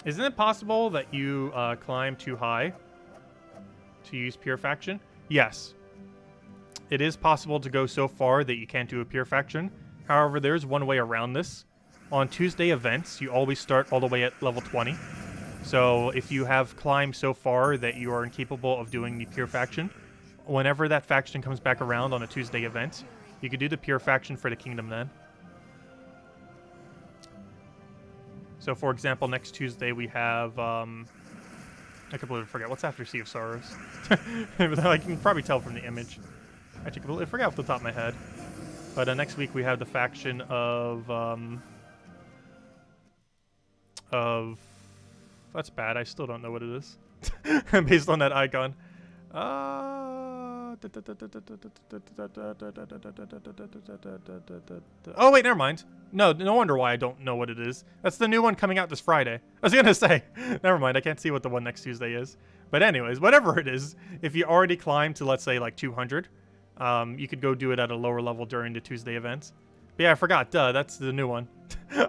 Isn't it possible that you climb too high to use Pure Faction? Yes. It is possible to go so far that you can't do a Pure Faction. However, there's one way around this. On Tuesday events, you always start all the way at level 20. So if you have climbed so far that you are incapable of doing the Pure Faction, whenever that faction comes back around on a Tuesday event, you could do the Pure Faction for the kingdom then. So, for example, next Tuesday we have, I completely forget. What's after Sea of Sorrows? I can probably tell from the image. I completely forget off the top of my head. But next week we have the faction of... That's bad. I still don't know what it is. Based on that icon. Oh, wait, never mind. No wonder why I don't know what it is. That's the new one coming out this Friday. I was going to say, never mind. I can't see what the one next Tuesday is. But anyways, whatever it is, if you already climbed to, let's say, like 200, you could go do it at a lower level during the Tuesday events. But yeah, I forgot. Duh, that's the new one.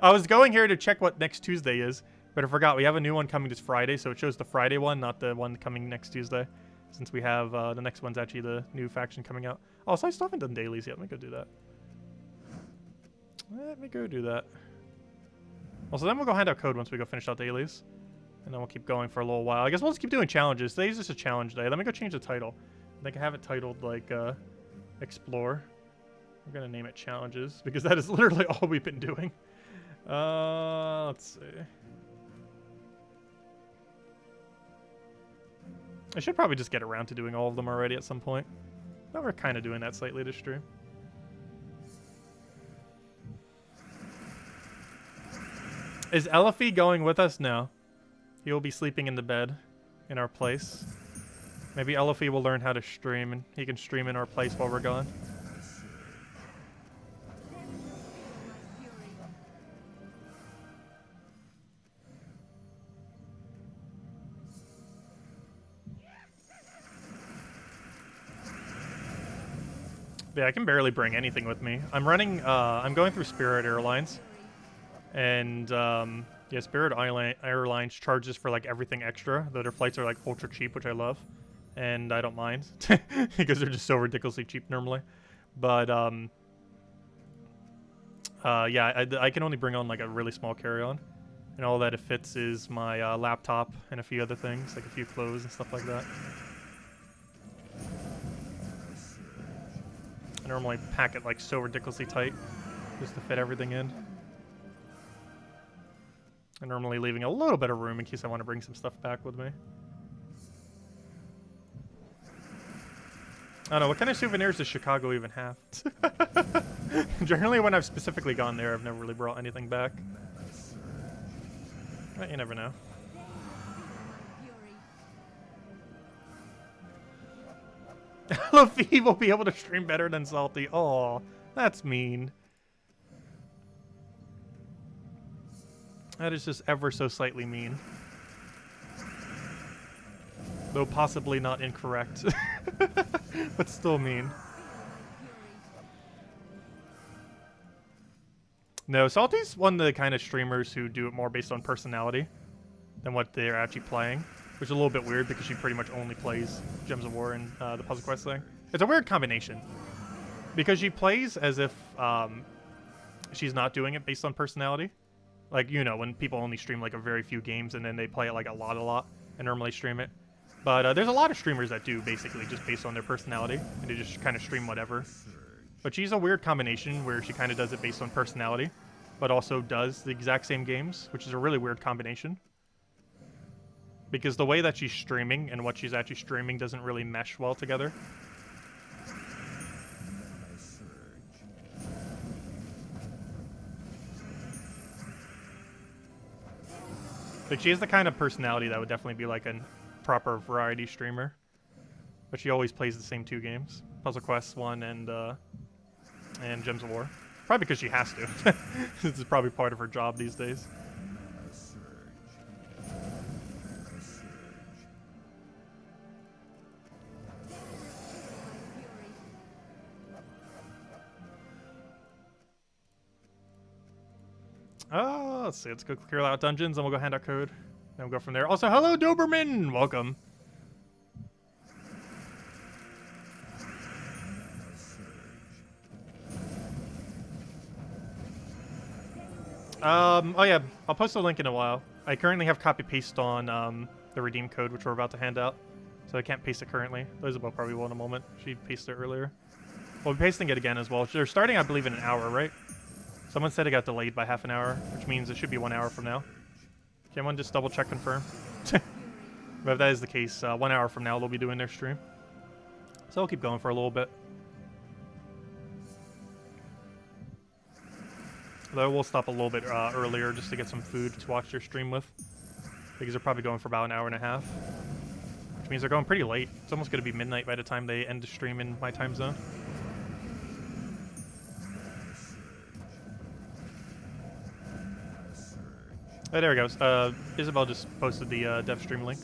I was going here to check what next Tuesday is, but I forgot. We have a new one coming this Friday, so it shows the Friday one, not the one coming next Tuesday. Since we have the next one's actually the new faction coming out. Oh, so I still haven't done dailies yet. Let me go do that. Let me go do that. Also, then we'll go hand out code once we go finish out dailies. And then we'll keep going for a little while. I guess we'll just keep doing challenges. Today's just a challenge day. Let me go change the title. I think I have it titled, like, Explore. We're going to name it Challenges, because that is literally all we've been doing. Let's see. I should probably just get around to doing all of them already at some point. But we're kind of doing that slightly this stream. Is elhay going with us? No. He will be sleeping in the bed in our place. Maybe elhay will learn how to stream, and he can stream in our place while we're gone. Yeah, I can barely bring anything with me. I'm running, I'm going through Spirit Airlines. And, yeah, Spirit Airlines charges for, like, everything extra. Though their flights are, like, ultra cheap, which I love. And I don't mind. Because they're just so ridiculously cheap normally. But, yeah, I can only bring on, like, a really small carry-on. And all that it fits is my laptop and a few other things, like a few clothes and stuff like that. I normally pack it like so ridiculously tight just to fit everything in. I'm normally leaving a little bit of room in case I want to bring some stuff back with me. I don't know, what kind of souvenirs does Chicago even have? Generally, when I've specifically gone there, I've never really brought anything back. But you never know. Luffy will be able to stream better than Salty. Aw, that's mean. That is just ever so slightly mean. Though possibly not incorrect. But still mean. No, Salty's one of the kind of streamers who do it more based on personality than what they're actually playing. Which is a little bit weird because she pretty much only plays Gems of War and the Puzzle Quest thing. It's a weird combination. Because she plays as if she's not doing it based on personality. Like, you know, when people only stream like a very few games and then they play it like a lot and normally stream it. But there's a lot of streamers that do basically just based on their personality. And they just kind of stream whatever. But she's a weird combination where she kind of does it based on personality. But also does the exact same games, which is a really weird combination. Because the way that she's streaming and what she's actually streaming doesn't really mesh well together. Like, she has the kind of personality that would definitely be like a proper variety streamer. But she always plays the same two games. Puzzle Quest 1 and Gems of War. Probably because she has to. This is probably part of her job these days. Let's see. Let's go clear out dungeons, and we'll go hand out code. Then we'll go from there. Also, hello, Doberman! Welcome. Oh yeah, I'll post a link in a while. I currently have copy-paste on the redeem code, which we're about to hand out. So I can't paste it currently. Isabel probably will in a moment. She pasted it earlier. We'll be pasting it again as well. They're starting, I believe, in an hour, right? Someone said it got delayed by half an hour, which means it should be 1 hour from now. Can one just double check confirm? But if that is the case, 1 hour from now they'll be doing their stream. So I'll keep going for a little bit. Though we'll stop a little bit earlier just to get some food to watch their stream with. Because they're probably going for about an hour and a half. Which means they're going pretty late. It's almost going to be midnight by the time they end the stream in my time zone. Oh, there it goes. Isabel just posted the dev stream link.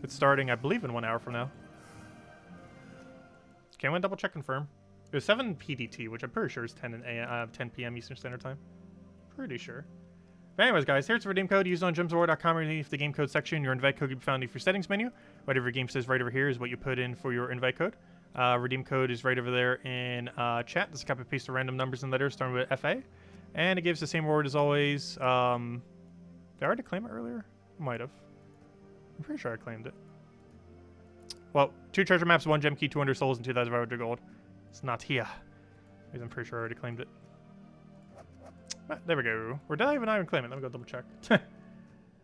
It's starting, I believe, in 1 hour from now. Can we double check confirm? It was 7 PDT, which I'm pretty sure is 10 p.m. Eastern Standard Time. Pretty sure. But anyways, guys, here's the redeem code used on gemsofwar.com underneath the game code section. Your invite code can be found in your settings menu. Whatever your game says right over here is what you put in for your invite code. Redeem code is right over there in chat. Just copy paste the random numbers and letters starting with FA. And it gives the same reward as always. Did I already claim it earlier? Might have. I'm pretty sure I claimed it. Well, 2 treasure maps, 1 gem key, 200 souls, and 2,500 gold. It's not here. Because I'm pretty sure I already claimed it. There we go. Or did I even claim it? Let me go double check.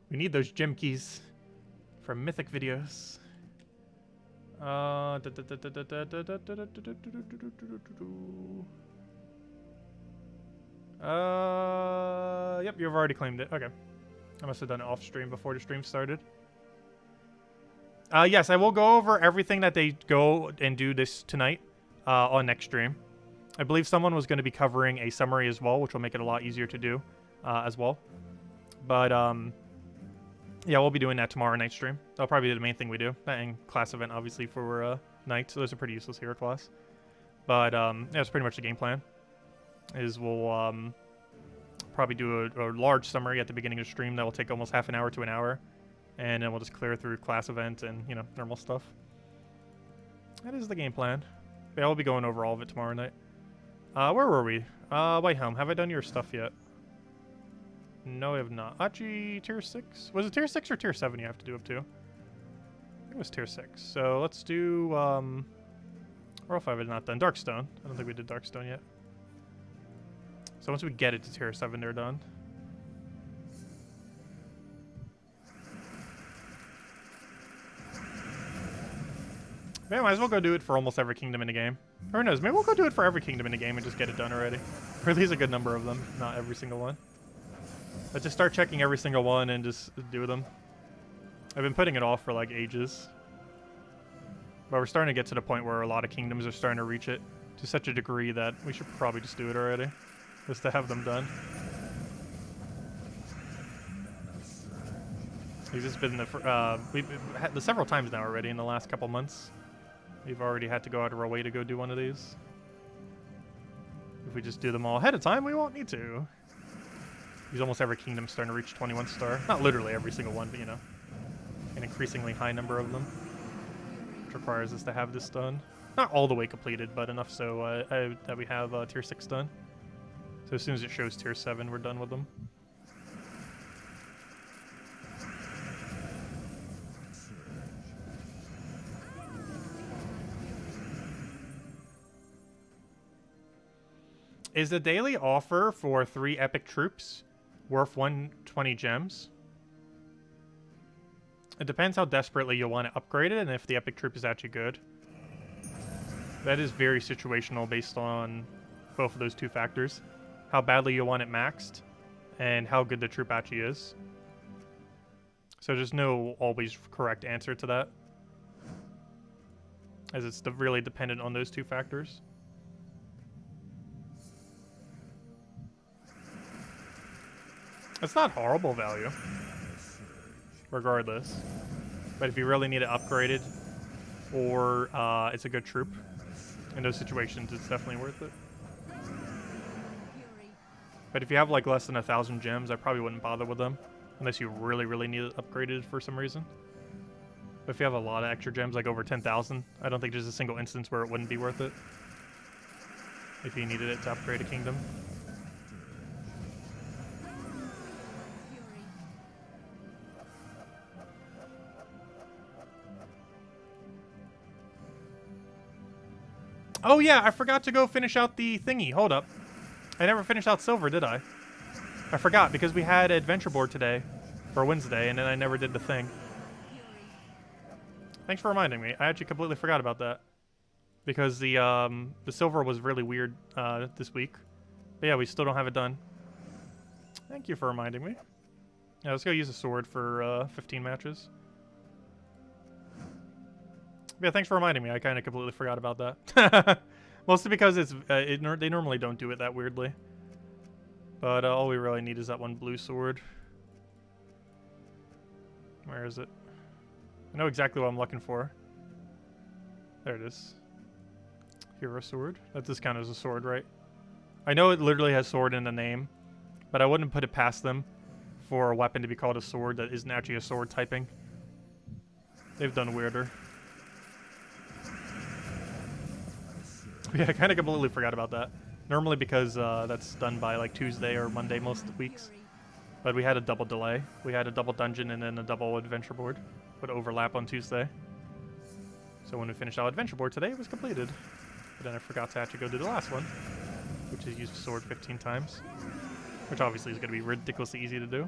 We need those gem keys for mythic videos. Yep, you've already claimed it. Okay. I must have done it off stream before the stream started. Yes, I will go over everything that they go and do this tonight on next stream. I believe someone was going to be covering a summary as well, which will make it a lot easier to do as well. But, yeah, we'll be doing that tomorrow night stream. That'll probably be the main thing we do. That and class event, obviously, for night. So those are pretty useless hero class. But, yeah, that's pretty much the game plan. Is we'll probably do a large summary at the beginning of the stream that will take almost half an hour to an hour. And then we'll just clear through class event and, you know, normal stuff. That is the game plan. Yeah, we'll be going over all of it tomorrow night. Where were we? Whitehelm. Have I done your stuff yet? No, I have not. Actually, tier 6? Was it tier 6 or tier 7 you have to do up to? I think it was tier 6. So let's do, or if I have not done Darkstone. I don't think we did Darkstone yet. So once we get it to tier 7, they're done. Yeah, might as well go do it for almost every kingdom in the game. Or who knows, maybe we'll go do it for every kingdom in the game and just get it done already. Or at least a good number of them, not every single one. Let's just start checking every single one and just do them. I've been putting it off for like ages. But we're starting to get to the point where a lot of kingdoms are starting to reach it to such a degree that we should probably just do it already. Just to have them done. We've just been we've had this several times now already in the last couple months. We've already had to go out of our way to go do one of these. If we just do them all ahead of time, we won't need to. Because almost every kingdom's starting to reach 21 star. Not literally every single one, but you know, an increasingly high number of them. Which requires us to have this done. Not all the way completed, but enough so that we have tier 6 done. So as soon as it shows tier 7, we're done with them. Is the daily offer for 3 epic troops worth 120 gems? It depends how desperately you want to upgrade it and if the epic troop is actually good. That is very situational based on both of those two factors. How badly you want it maxed and how good the troop actually is. So there's no always correct answer to that, as it's really dependent on those two factors. It's not horrible value, regardless. But if you really need it upgraded, or it's a good troop, in those situations, it's definitely worth it. But if you have like less than 1,000 gems, I probably wouldn't bother with them, unless you really, really need it upgraded for some reason. But if you have a lot of extra gems, like over 10,000, I don't think there's a single instance where it wouldn't be worth it. If you needed it to upgrade a kingdom. Oh yeah, I forgot to go finish out the thingy. Hold up. I never finished out silver, did I? I forgot because we had adventure board today for Wednesday, and then I never did the thing. Thanks for reminding me. I actually completely forgot about that because the silver was really weird this week. But yeah, we still don't have it done. Thank you for reminding me. Yeah, let's go use a sword for 15 matches. Yeah, thanks for reminding me. I kind of completely forgot about that. Mostly because it's they normally don't do it that weirdly. But all we really need is that one blue sword. Where is it? I know exactly what I'm looking for. There it is. Hero sword. That does count as a sword, right? I know it literally has sword in the name, but I wouldn't put it past them for a weapon to be called a sword that isn't actually a sword typing. They've done weirder. Yeah, I kind of completely forgot about that. Normally because that's done by like Tuesday or Monday most weeks. But we had a double delay. We had a double dungeon and then a double adventure board. Would overlap on Tuesday. So when we finished our adventure board today, it was completed. But then I forgot to actually go do the last one, which is use the sword 15 times. Which obviously is going to be ridiculously easy to do.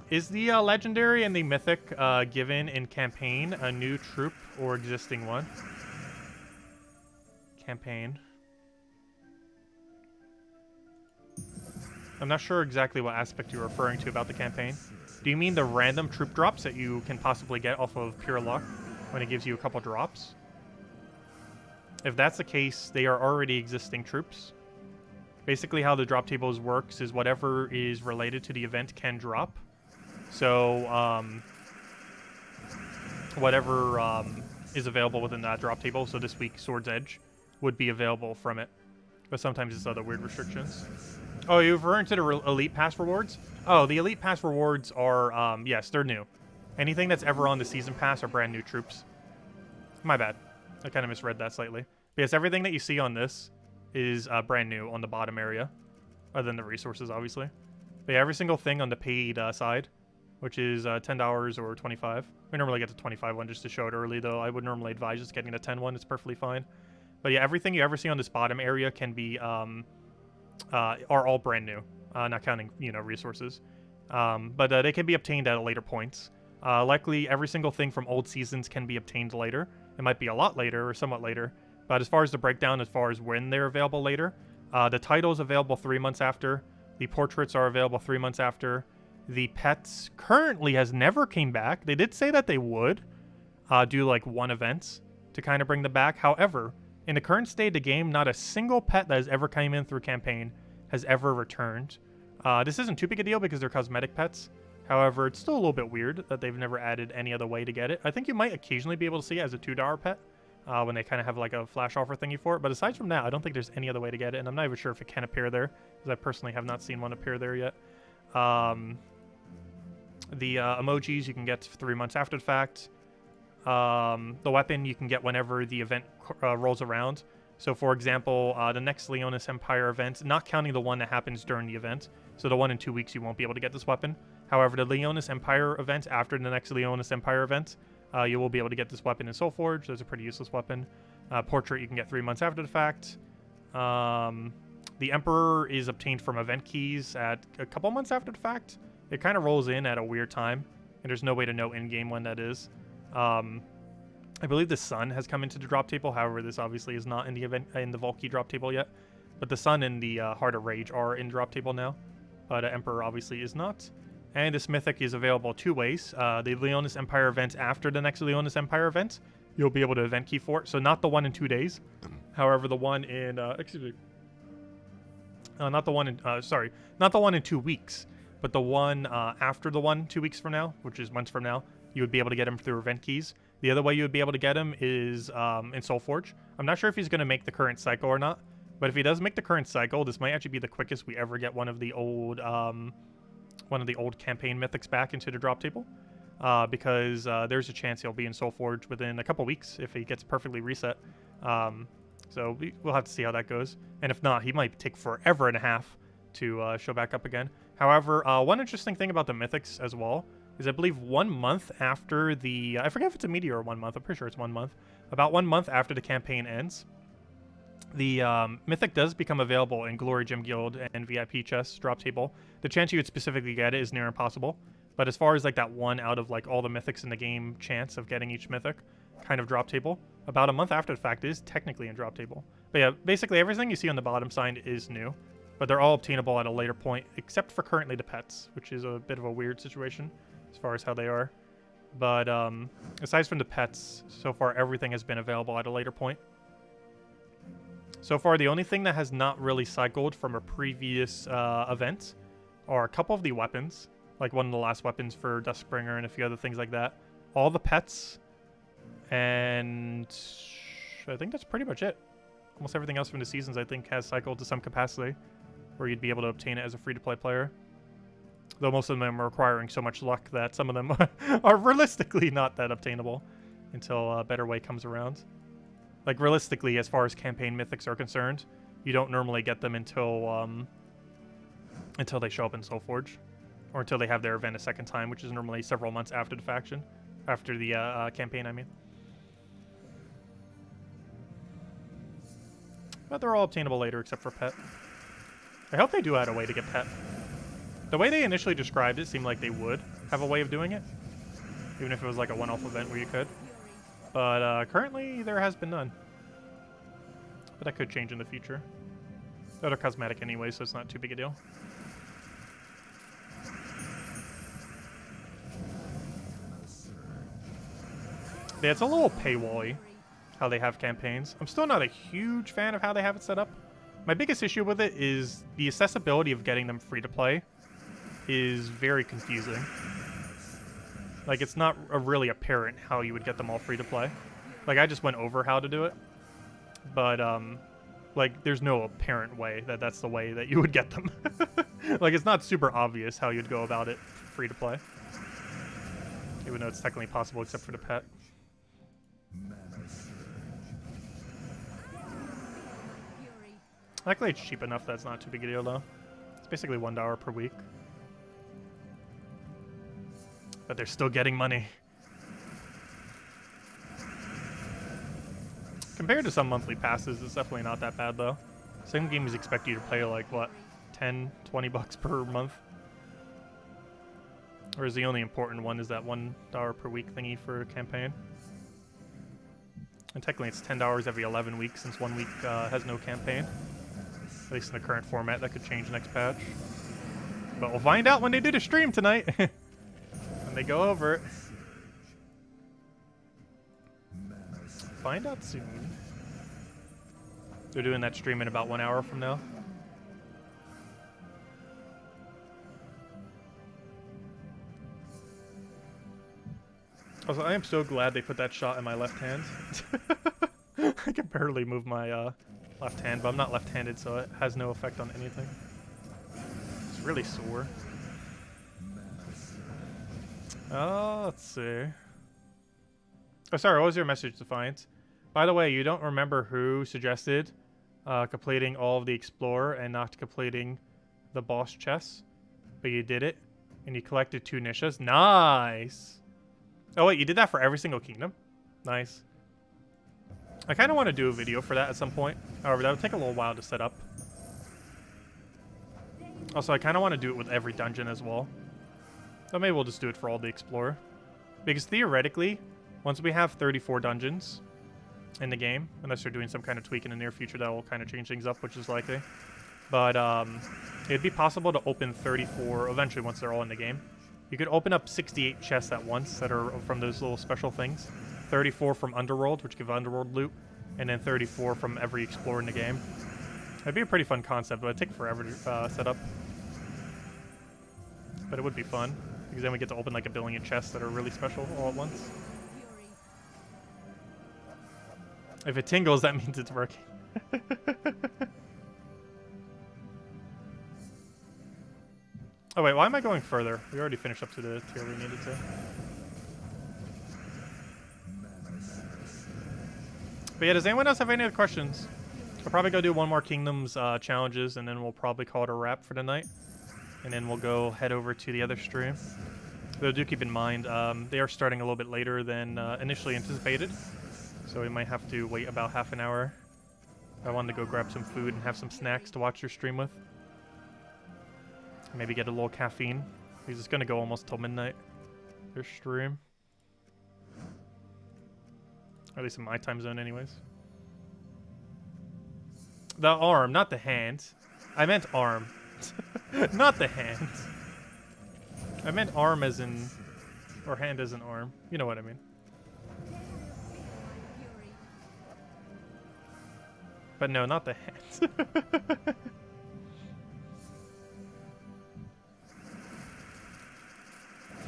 Is the legendary and the mythic given in campaign a new troop or existing one? Campaign. I'm not sure exactly what aspect you're referring to about the campaign. Do you mean the random troop drops that you can possibly get off of pure luck when it gives you a couple drops? If that's the case, they are already existing troops. Basically how the drop tables works is whatever is related to the event can drop. So, whatever is available within that drop table, so this week Sword's Edge would be available from it. But sometimes it's other weird restrictions. Oh, you're referring to the Elite Pass rewards? Oh, the Elite Pass rewards are, yes, they're new. Anything that's ever on the Season Pass are brand new troops. My bad. I kind of misread that slightly. But yes, everything that you see on this is brand new on the bottom area. Other than the resources, obviously. But yeah, every single thing on the paid side, which is $10 or 25. We normally get the 25 one just to show it early, though. I would normally advise just getting the 10 one. It's perfectly fine. But yeah, everything you ever see on this bottom area can be, are all brand new, not counting, you know, resources. But they can be obtained at later points. Likely every single thing from old seasons can be obtained later. It might be a lot later or somewhat later. But as far as the breakdown, as far as when they're available later, the title's available 3 months after. The portraits are available 3 months after. The pets currently has never came back. They did say that they would do like one event to kind of bring them back. However, in the current state of the game, not a single pet that has ever come in through campaign has ever returned. This isn't too big a deal because they're cosmetic pets. However, it's still a little bit weird that they've never added any other way to get it. I think you might occasionally be able to see it as a $2 pet when they kind of have like a flash offer thingy for it. But aside from that, I don't think there's any other way to get it. And I'm not even sure if it can appear there, because I personally have not seen one appear there yet. The emojis you can get 3 months after the fact. The weapon you can get whenever the event rolls around. So for example, the next Leonis Empire event, not counting the one that happens during the event, so the one in 2 weeks you won't be able to get this weapon. However, the Leonis Empire event, after the next Leonis Empire event, you will be able to get this weapon in Soulforge. That's a pretty useless weapon. Portrait you can get 3 months after the fact. The Emperor is obtained from event keys at a couple months after the fact. It kind of rolls in at a weird time, and there's no way to know in-game when that is. I believe the Sun has come into the drop table. However, this obviously is not in the event in the Vault Key drop table yet. But the Sun and the Heart of Rage are in drop table now. But Emperor obviously is not. And this Mythic is available 2 ways. The Leonis Empire event after the next Leonis Empire event, you'll be able to event key for it. So not the one in 2 days. However, the one in not the one in 2 weeks, but the one after the one 2 weeks from now, which is months from now, you would be able to get him through event keys. The other way you would be able to get him is in Soulforge. I'm not sure if he's going to make the current cycle or not, but if he does make the current cycle, this might actually be the quickest we ever get one of the old campaign mythics back into the drop table, because there's a chance he'll be in Soulforge within a couple weeks if he gets perfectly reset. So we'll have to see how that goes. And if not, he might take forever and a half to show back up again. However, one interesting thing about the mythics as well is I believe 1 month after the... I forget if it's a meteor or 1 month. I'm pretty sure it's 1 month. About 1 month after the campaign ends, the mythic does become available in Glory Gem Guild and VIP chests drop table. The chance you would specifically get it is near impossible. But as far as like that one out of like all the mythics in the game chance of getting each mythic kind of drop table, about a month after the fact is technically in drop table. But yeah, basically everything you see on the bottom side is new, but they're all obtainable at a later point, except for currently the pets, which is a bit of a weird situation as far as how they are. But aside from the pets, so far everything has been available at a later point. So far, the only thing that has not really cycled from a previous event are a couple of the weapons, like one of the last weapons for Duskbringer and a few other things like that. All the pets, and I think that's pretty much it. Almost everything else from the seasons, I think, has cycled to some capacity where you'd be able to obtain it as a free-to-play player. Though most of them are requiring so much luck that some of them are realistically not that obtainable until a better way comes around. Like, realistically, as far as campaign mythics are concerned, you don't normally get them until they show up in Soulforge, or until they have their event a second time, which is normally several months after the campaign, I mean. But they're all obtainable later, except for Pet. I hope they do add a way to get Pet. The way they initially described it seemed like they would have a way of doing it, even if it was like a one-off event where you could. But currently, there has been none. But that could change in the future. They're cosmetic anyway, so it's not too big a deal. Yeah, it's a little paywall-y how they have campaigns. I'm still not a huge fan of how they have it set up. My biggest issue with it is the accessibility of getting them free-to-play is very confusing. Like, it's not really apparent how you would get them all free-to-play. Like, I just went over how to do it. But, like, there's no apparent way that that's the way that you would get them. Like, it's not super obvious how you'd go about it free-to-play. Even though it's technically possible except for the pet. Luckily, it's cheap enough that it's not too big a deal, though. It's basically $1 per week. But they're still getting money. Compared to some monthly passes, it's definitely not that bad, though. Some games expect you to pay, like, what, 10, 20 bucks per month? Or is the only important one is that $1 per week thingy for a campaign? And technically it's $10 every 11 weeks since 1 week has no campaign. At least in the current format. That could change next patch. But we'll find out when they do the stream tonight. When they go over it. Find out soon. They're doing that stream in about 1 hour from now. Also, I am so glad they put that shot in my left hand. I can barely move my left hand, but I'm not left-handed, so it has no effect on anything. It's really sore. Let's see. Oh, sorry, what was your message, Defiant? By the way, you don't remember who suggested completing all of the Explorer and not completing the boss chests, but you did it, and you collected 2 niches. Nice! Oh wait, you did that for every single kingdom? Nice. I kind of want to do a video for that at some point. However, that would take a little while to set up. Also, I kind of want to do it with every dungeon as well. So maybe we'll just do it for all the Explorer. Because theoretically, once we have 34 dungeons in the game, unless they're doing some kind of tweak in the near future that will kind of change things up, which is likely. But it'd be possible to open 34 eventually once they're all in the game. You could open up 68 chests at once that are from those little special things. 34 from Underworld, which give Underworld loot, and then 34 from every Explorer in the game. That'd be a pretty fun concept, but it'd take forever to set up. But it would be fun, because then we get to open like a billion chests that are really special all at once. If it tingles, that means it's working. Oh wait, why am I going further? We already finished up to the tier we needed to. But yeah, does anyone else have any other questions? I'll probably go do one more Kingdoms challenges, and then we'll probably call it a wrap for tonight. And then we'll go head over to the other stream. Though do keep in mind, they are starting a little bit later than initially anticipated. So we might have to wait about half an hour. I wanted to go grab some food and have some snacks to watch your stream with. Maybe get a little caffeine. Because it's going to go almost till midnight. Their stream. Or at least in my time zone anyways. The arm, not the hand. I meant arm. Not the hand. I meant arm as in... Or hand as in arm. You know what I mean. But no, not the hand.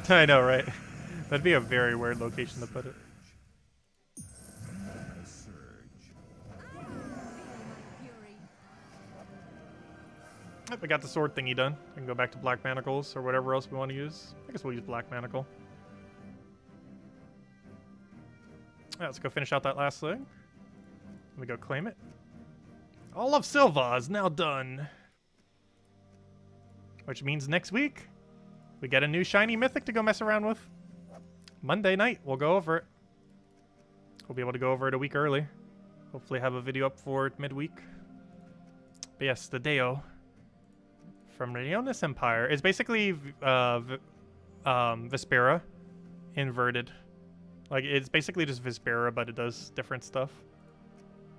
I know, right? That'd be a very weird location to put it. Yep, we got the sword thingy done. We can go back to black manacles or whatever else we want to use. I guess we'll use black manacle. Alright, let's go finish out that last thing. Let me go claim it. All of Silva is now done. Which means next week, we get a new shiny mythic to go mess around with. Monday night, we'll go over it. We'll be able to go over it a week early. Hopefully have a video up for it midweek. But yes, the Deo from Leonis Empire is basically Vespera inverted. Like, it's basically just Vespera, but it does different stuff.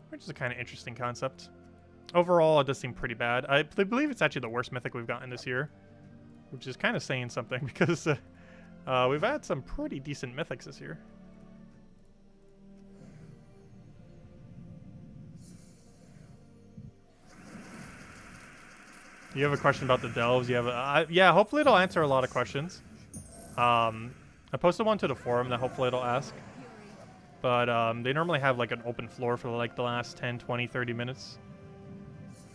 Which is a kind of interesting concept. Overall, it does seem pretty bad. I believe it's actually the worst mythic we've gotten this year. Which is kind of saying something, because we've had some pretty decent mythics this year. You have a question about the delves? You have a, yeah, hopefully it'll answer a lot of questions. I posted one to the forum that hopefully it'll ask. But they normally have like an open floor for like the last 10, 20, 30 minutes.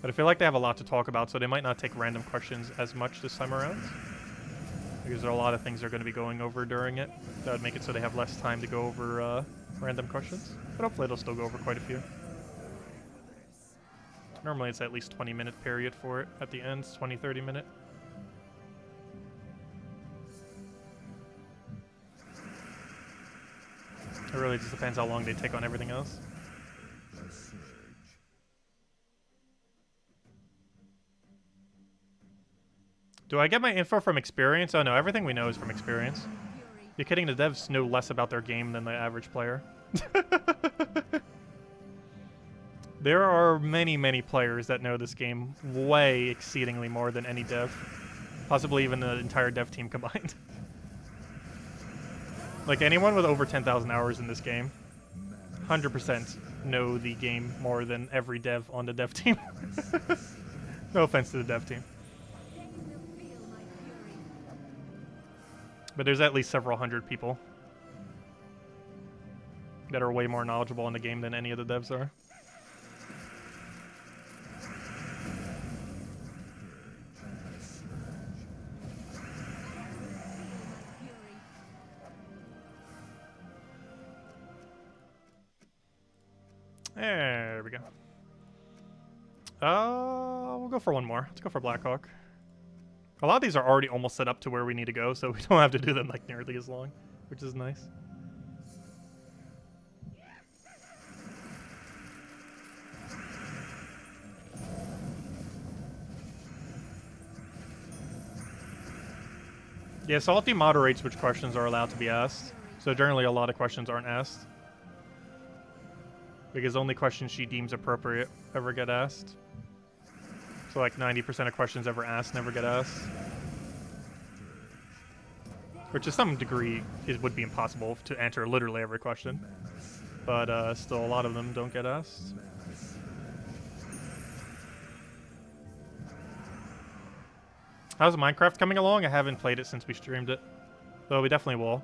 But I feel like they have a lot to talk about, so they might not take random questions as much this time around. Because there are a lot of things they're going to be going over during it. That would make it so they have less time to go over random questions. But hopefully they'll still go over quite a few. Normally it's at least 20-minute period for it. At the end, 20, 30 minute. It really just depends how long they take on everything else. Do I get my info from experience? Oh no, everything we know is from experience. You're kidding, the devs know less about their game than the average player. There are many, many players that know this game way exceedingly more than any dev. Possibly even the entire dev team combined. Like, anyone with over 10,000 hours in this game, 100% know the game more than every dev on the dev team. No offense to the dev team. But there's at least several hundred people that are way more knowledgeable in the game than any of the devs are. There we go. We'll go for one more. Let's go for Blackhawk. A lot of these are already almost set up to where we need to go, so we don't have to do them like nearly as long, which is nice. Yeah, Salty moderates which questions are allowed to be asked, so generally a lot of questions aren't asked. Because only questions she deems appropriate ever get asked. So like 90% of questions ever asked never get asked. Which to some degree would be impossible to answer literally every question. But still a lot of them don't get asked. How's Minecraft coming along? I haven't played it since we streamed it. Though we definitely will.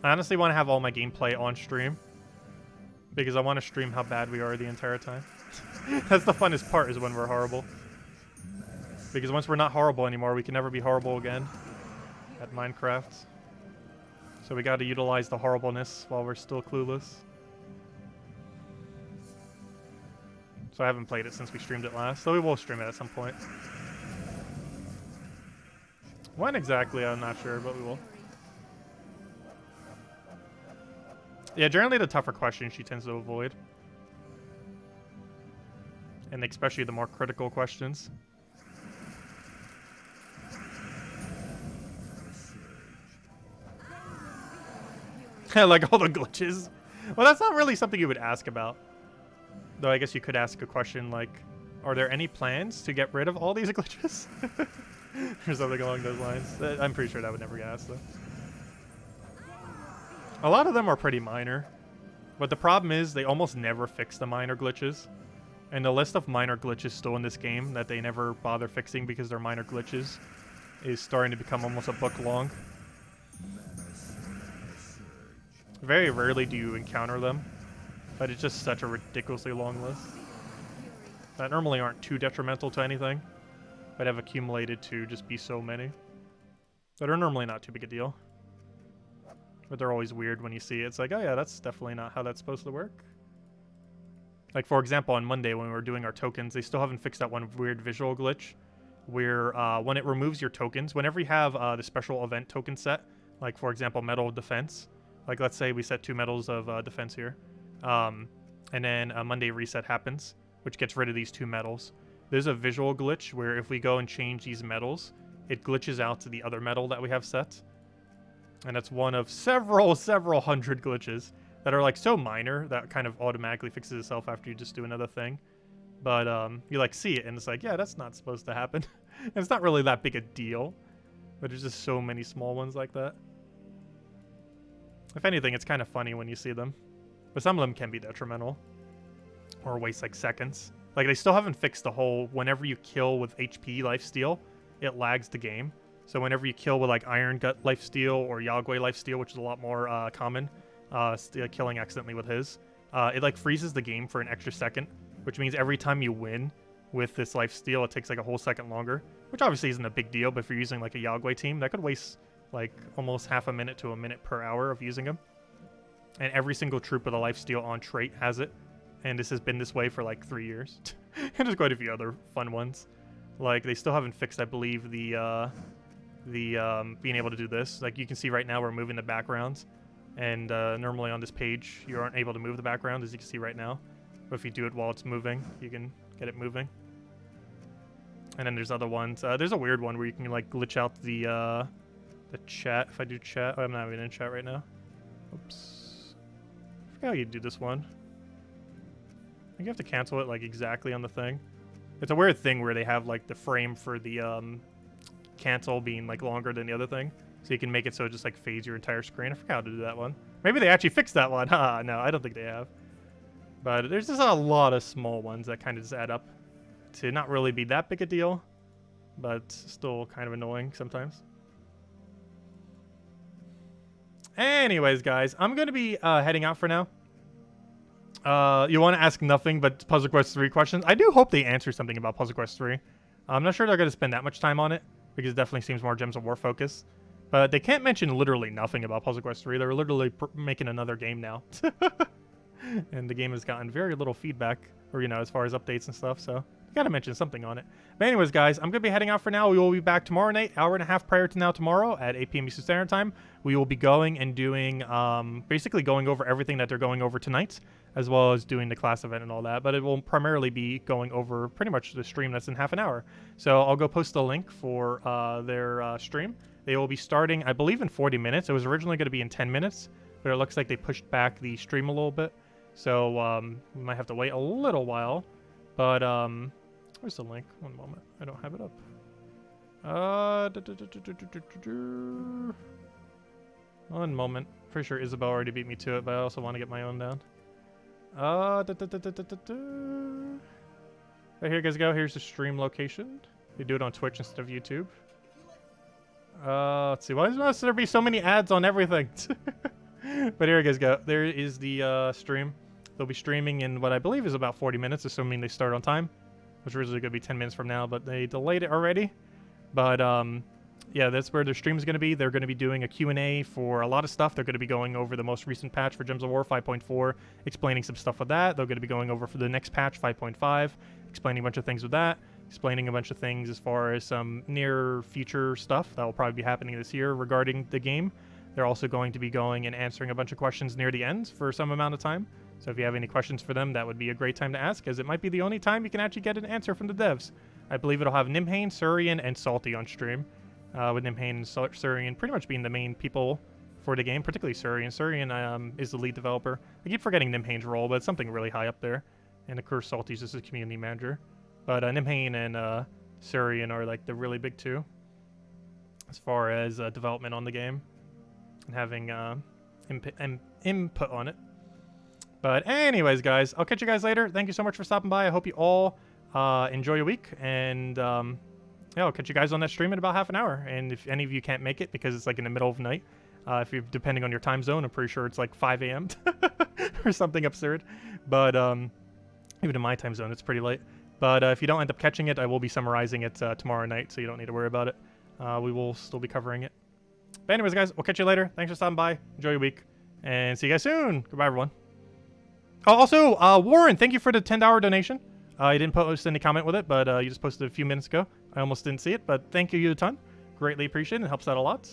I honestly want to have all my gameplay on stream. Because I want to stream how bad we are the entire time. That's the funnest part, is when we're horrible. Because once we're not horrible anymore, we can never be horrible again at Minecraft. So we got to utilize the horribleness while we're still clueless. So I haven't played it since we streamed it last, so we will stream it at some point. When exactly, I'm not sure, but we will. Yeah, generally the tougher questions she tends to avoid. And especially the more critical questions. Like all the glitches. Well, that's not really something you would ask about. Though I guess you could ask a question like, are there any plans to get rid of all these glitches? Or something along those lines. I'm pretty sure that would never get asked though. A lot of them are pretty minor, but the problem is they almost never fix the minor glitches. And the list of minor glitches still in this game that they never bother fixing because they're minor glitches is starting to become almost a book long. Very rarely do you encounter them, but it's just such a ridiculously long list that normally aren't too detrimental to anything, but have accumulated to just be so many that are normally not too big a deal. But they're always weird when you see it. It's like, oh yeah, that's definitely not how that's supposed to work. Like, for example, on Monday when we were doing our tokens, they still haven't fixed that one weird visual glitch where when it removes your tokens, whenever you have the special event token set, like, for example, Medal of Defense, like, let's say we set 2 medals of defense here, and then a Monday reset happens, which gets rid of these 2 medals. There's a visual glitch where if we go and change these medals, it glitches out to the other medal that we have set. And that's one of several hundred glitches that are like so minor that kind of automatically fixes itself after you just do another thing. But you like see it and it's like, yeah, that's not supposed to happen. And it's not really that big a deal, but there's just so many small ones like that. If anything, it's kind of funny when you see them, but some of them can be detrimental or waste like seconds. Like they still haven't fixed the whole whenever you kill with HP lifesteal, it lags the game. So whenever you kill with like Iron Gut lifesteal or Yagwe lifesteal, which is a lot more common, killing accidentally with his, it like freezes the game for an extra second, which means every time you win with this lifesteal, it takes like a whole second longer, which obviously isn't a big deal, but if you're using like a Yagwe team, that could waste like almost half a minute to a minute per hour of using them. And every single troop with a lifesteal on trait has it, and this has been this way for like 3 years. And there's quite a few other fun ones. Like they still haven't fixed, I believe, the being able to do this. Like you can see right now we're moving the backgrounds, and normally on this page you aren't able to move the background, as you can see right now, but if you do it while it's moving, you can get it moving. And then there's other ones. There's a weird one where you can like glitch out the chat. If I do chat, I'm not even in chat right now. Oops. I forgot how you do this one. I think you have to cancel it like exactly on the thing. It's a weird thing where they have like the frame for the cancel being like longer than the other thing. So you can make it so it just like fades your entire screen. I forgot how to do that one. Maybe they actually fixed that one. Haha, no, I don't think they have. But there's just a lot of small ones that kind of just add up to not really be that big a deal, but still kind of annoying sometimes. Anyways, guys, I'm going to be heading out for now. You want to ask nothing but Puzzle Quest 3 questions? I do hope they answer something about Puzzle Quest 3. I'm not sure they're going to spend that much time on it, because it definitely seems more Gems of War focused. But they can't mention literally nothing about Puzzle Quest 3. They're literally making another game now. And the game has gotten very little feedback, or, you know, as far as updates and stuff, so gotta mention something on it. But anyways, guys, I'm gonna be heading out for now. We will be back tomorrow night, hour and a half prior to now tomorrow at 8 p.m. Eastern Standard Time. We will be going and doing, basically going over everything that they're going over tonight, as well as doing the class event and all that. But it will primarily be going over pretty much the stream that's in half an hour. So I'll go post the link for their stream. They will be starting, I believe, in 40 minutes. It was originally going to be in 10 minutes, but it looks like they pushed back the stream a little bit. So we might have to wait a little while. But where's the link? One moment. I don't have it up. One moment. Pretty sure Isabel already beat me to it, but I also want to get my own down. Right, here you guys go. Here's the stream location. They do it on Twitch instead of YouTube. Let's see. Why must there be so many ads on everything? But here you guys go. There is the stream. They'll be streaming in what I believe is about 40 minutes, assuming they start on time. Which was originally going to be 10 minutes from now, but they delayed it already. But, yeah, that's where their stream is going to be. They're going to be doing a Q&A for a lot of stuff. They're going to be going over the most recent patch for Gems of War 5.4, explaining some stuff with that. They're going to be going over for the next patch, 5.5, explaining a bunch of things with that, explaining a bunch of things as far as some near future stuff that will probably be happening this year regarding the game. They're also going to be going and answering a bunch of questions near the end for some amount of time. So if you have any questions for them, that would be a great time to ask, as it might be the only time you can actually get an answer from the devs. I believe it'll have Nimhane, Surian, and Salty on stream, with Nimhane and Surian pretty much being the main people for the game, particularly Surian. Surian is the lead developer. I keep forgetting Nimhane's role, but it's something really high up there. And of course, Salty's just a community manager. But Nimhane and Surian are like the really big two as far as development on the game and having input on it. But anyways, guys, I'll catch you guys later. Thank you so much for stopping by. I hope you all enjoy your week. And yeah, I'll catch you guys on that stream in about half an hour. And if any of you can't make it because it's like in the middle of the night, if you're depending on your time zone, I'm pretty sure it's like 5 a.m. or something absurd. But even in my time zone, it's pretty late. But if you don't end up catching it, I will be summarizing it tomorrow night, so you don't need to worry about it. We will still be covering it. But anyways, guys, we'll catch you later. Thanks for stopping by. Enjoy your week. And see you guys soon. Goodbye, everyone. Oh, also, Warren, thank you for the $10 donation. You didn't post any comment with it, but you just posted a few minutes ago. I almost didn't see it, but thank you a ton. Greatly appreciate it. It helps out a lot.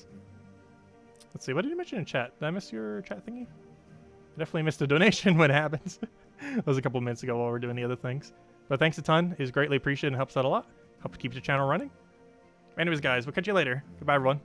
Let's see. What did you mention in chat? Did I miss your chat thingy? I definitely missed a donation when it happens. That was a couple minutes ago while we were doing the other things. But thanks a ton. It's greatly appreciated and helps out a lot. Helps keep the channel running. Anyways, guys, we'll catch you later. Goodbye, everyone.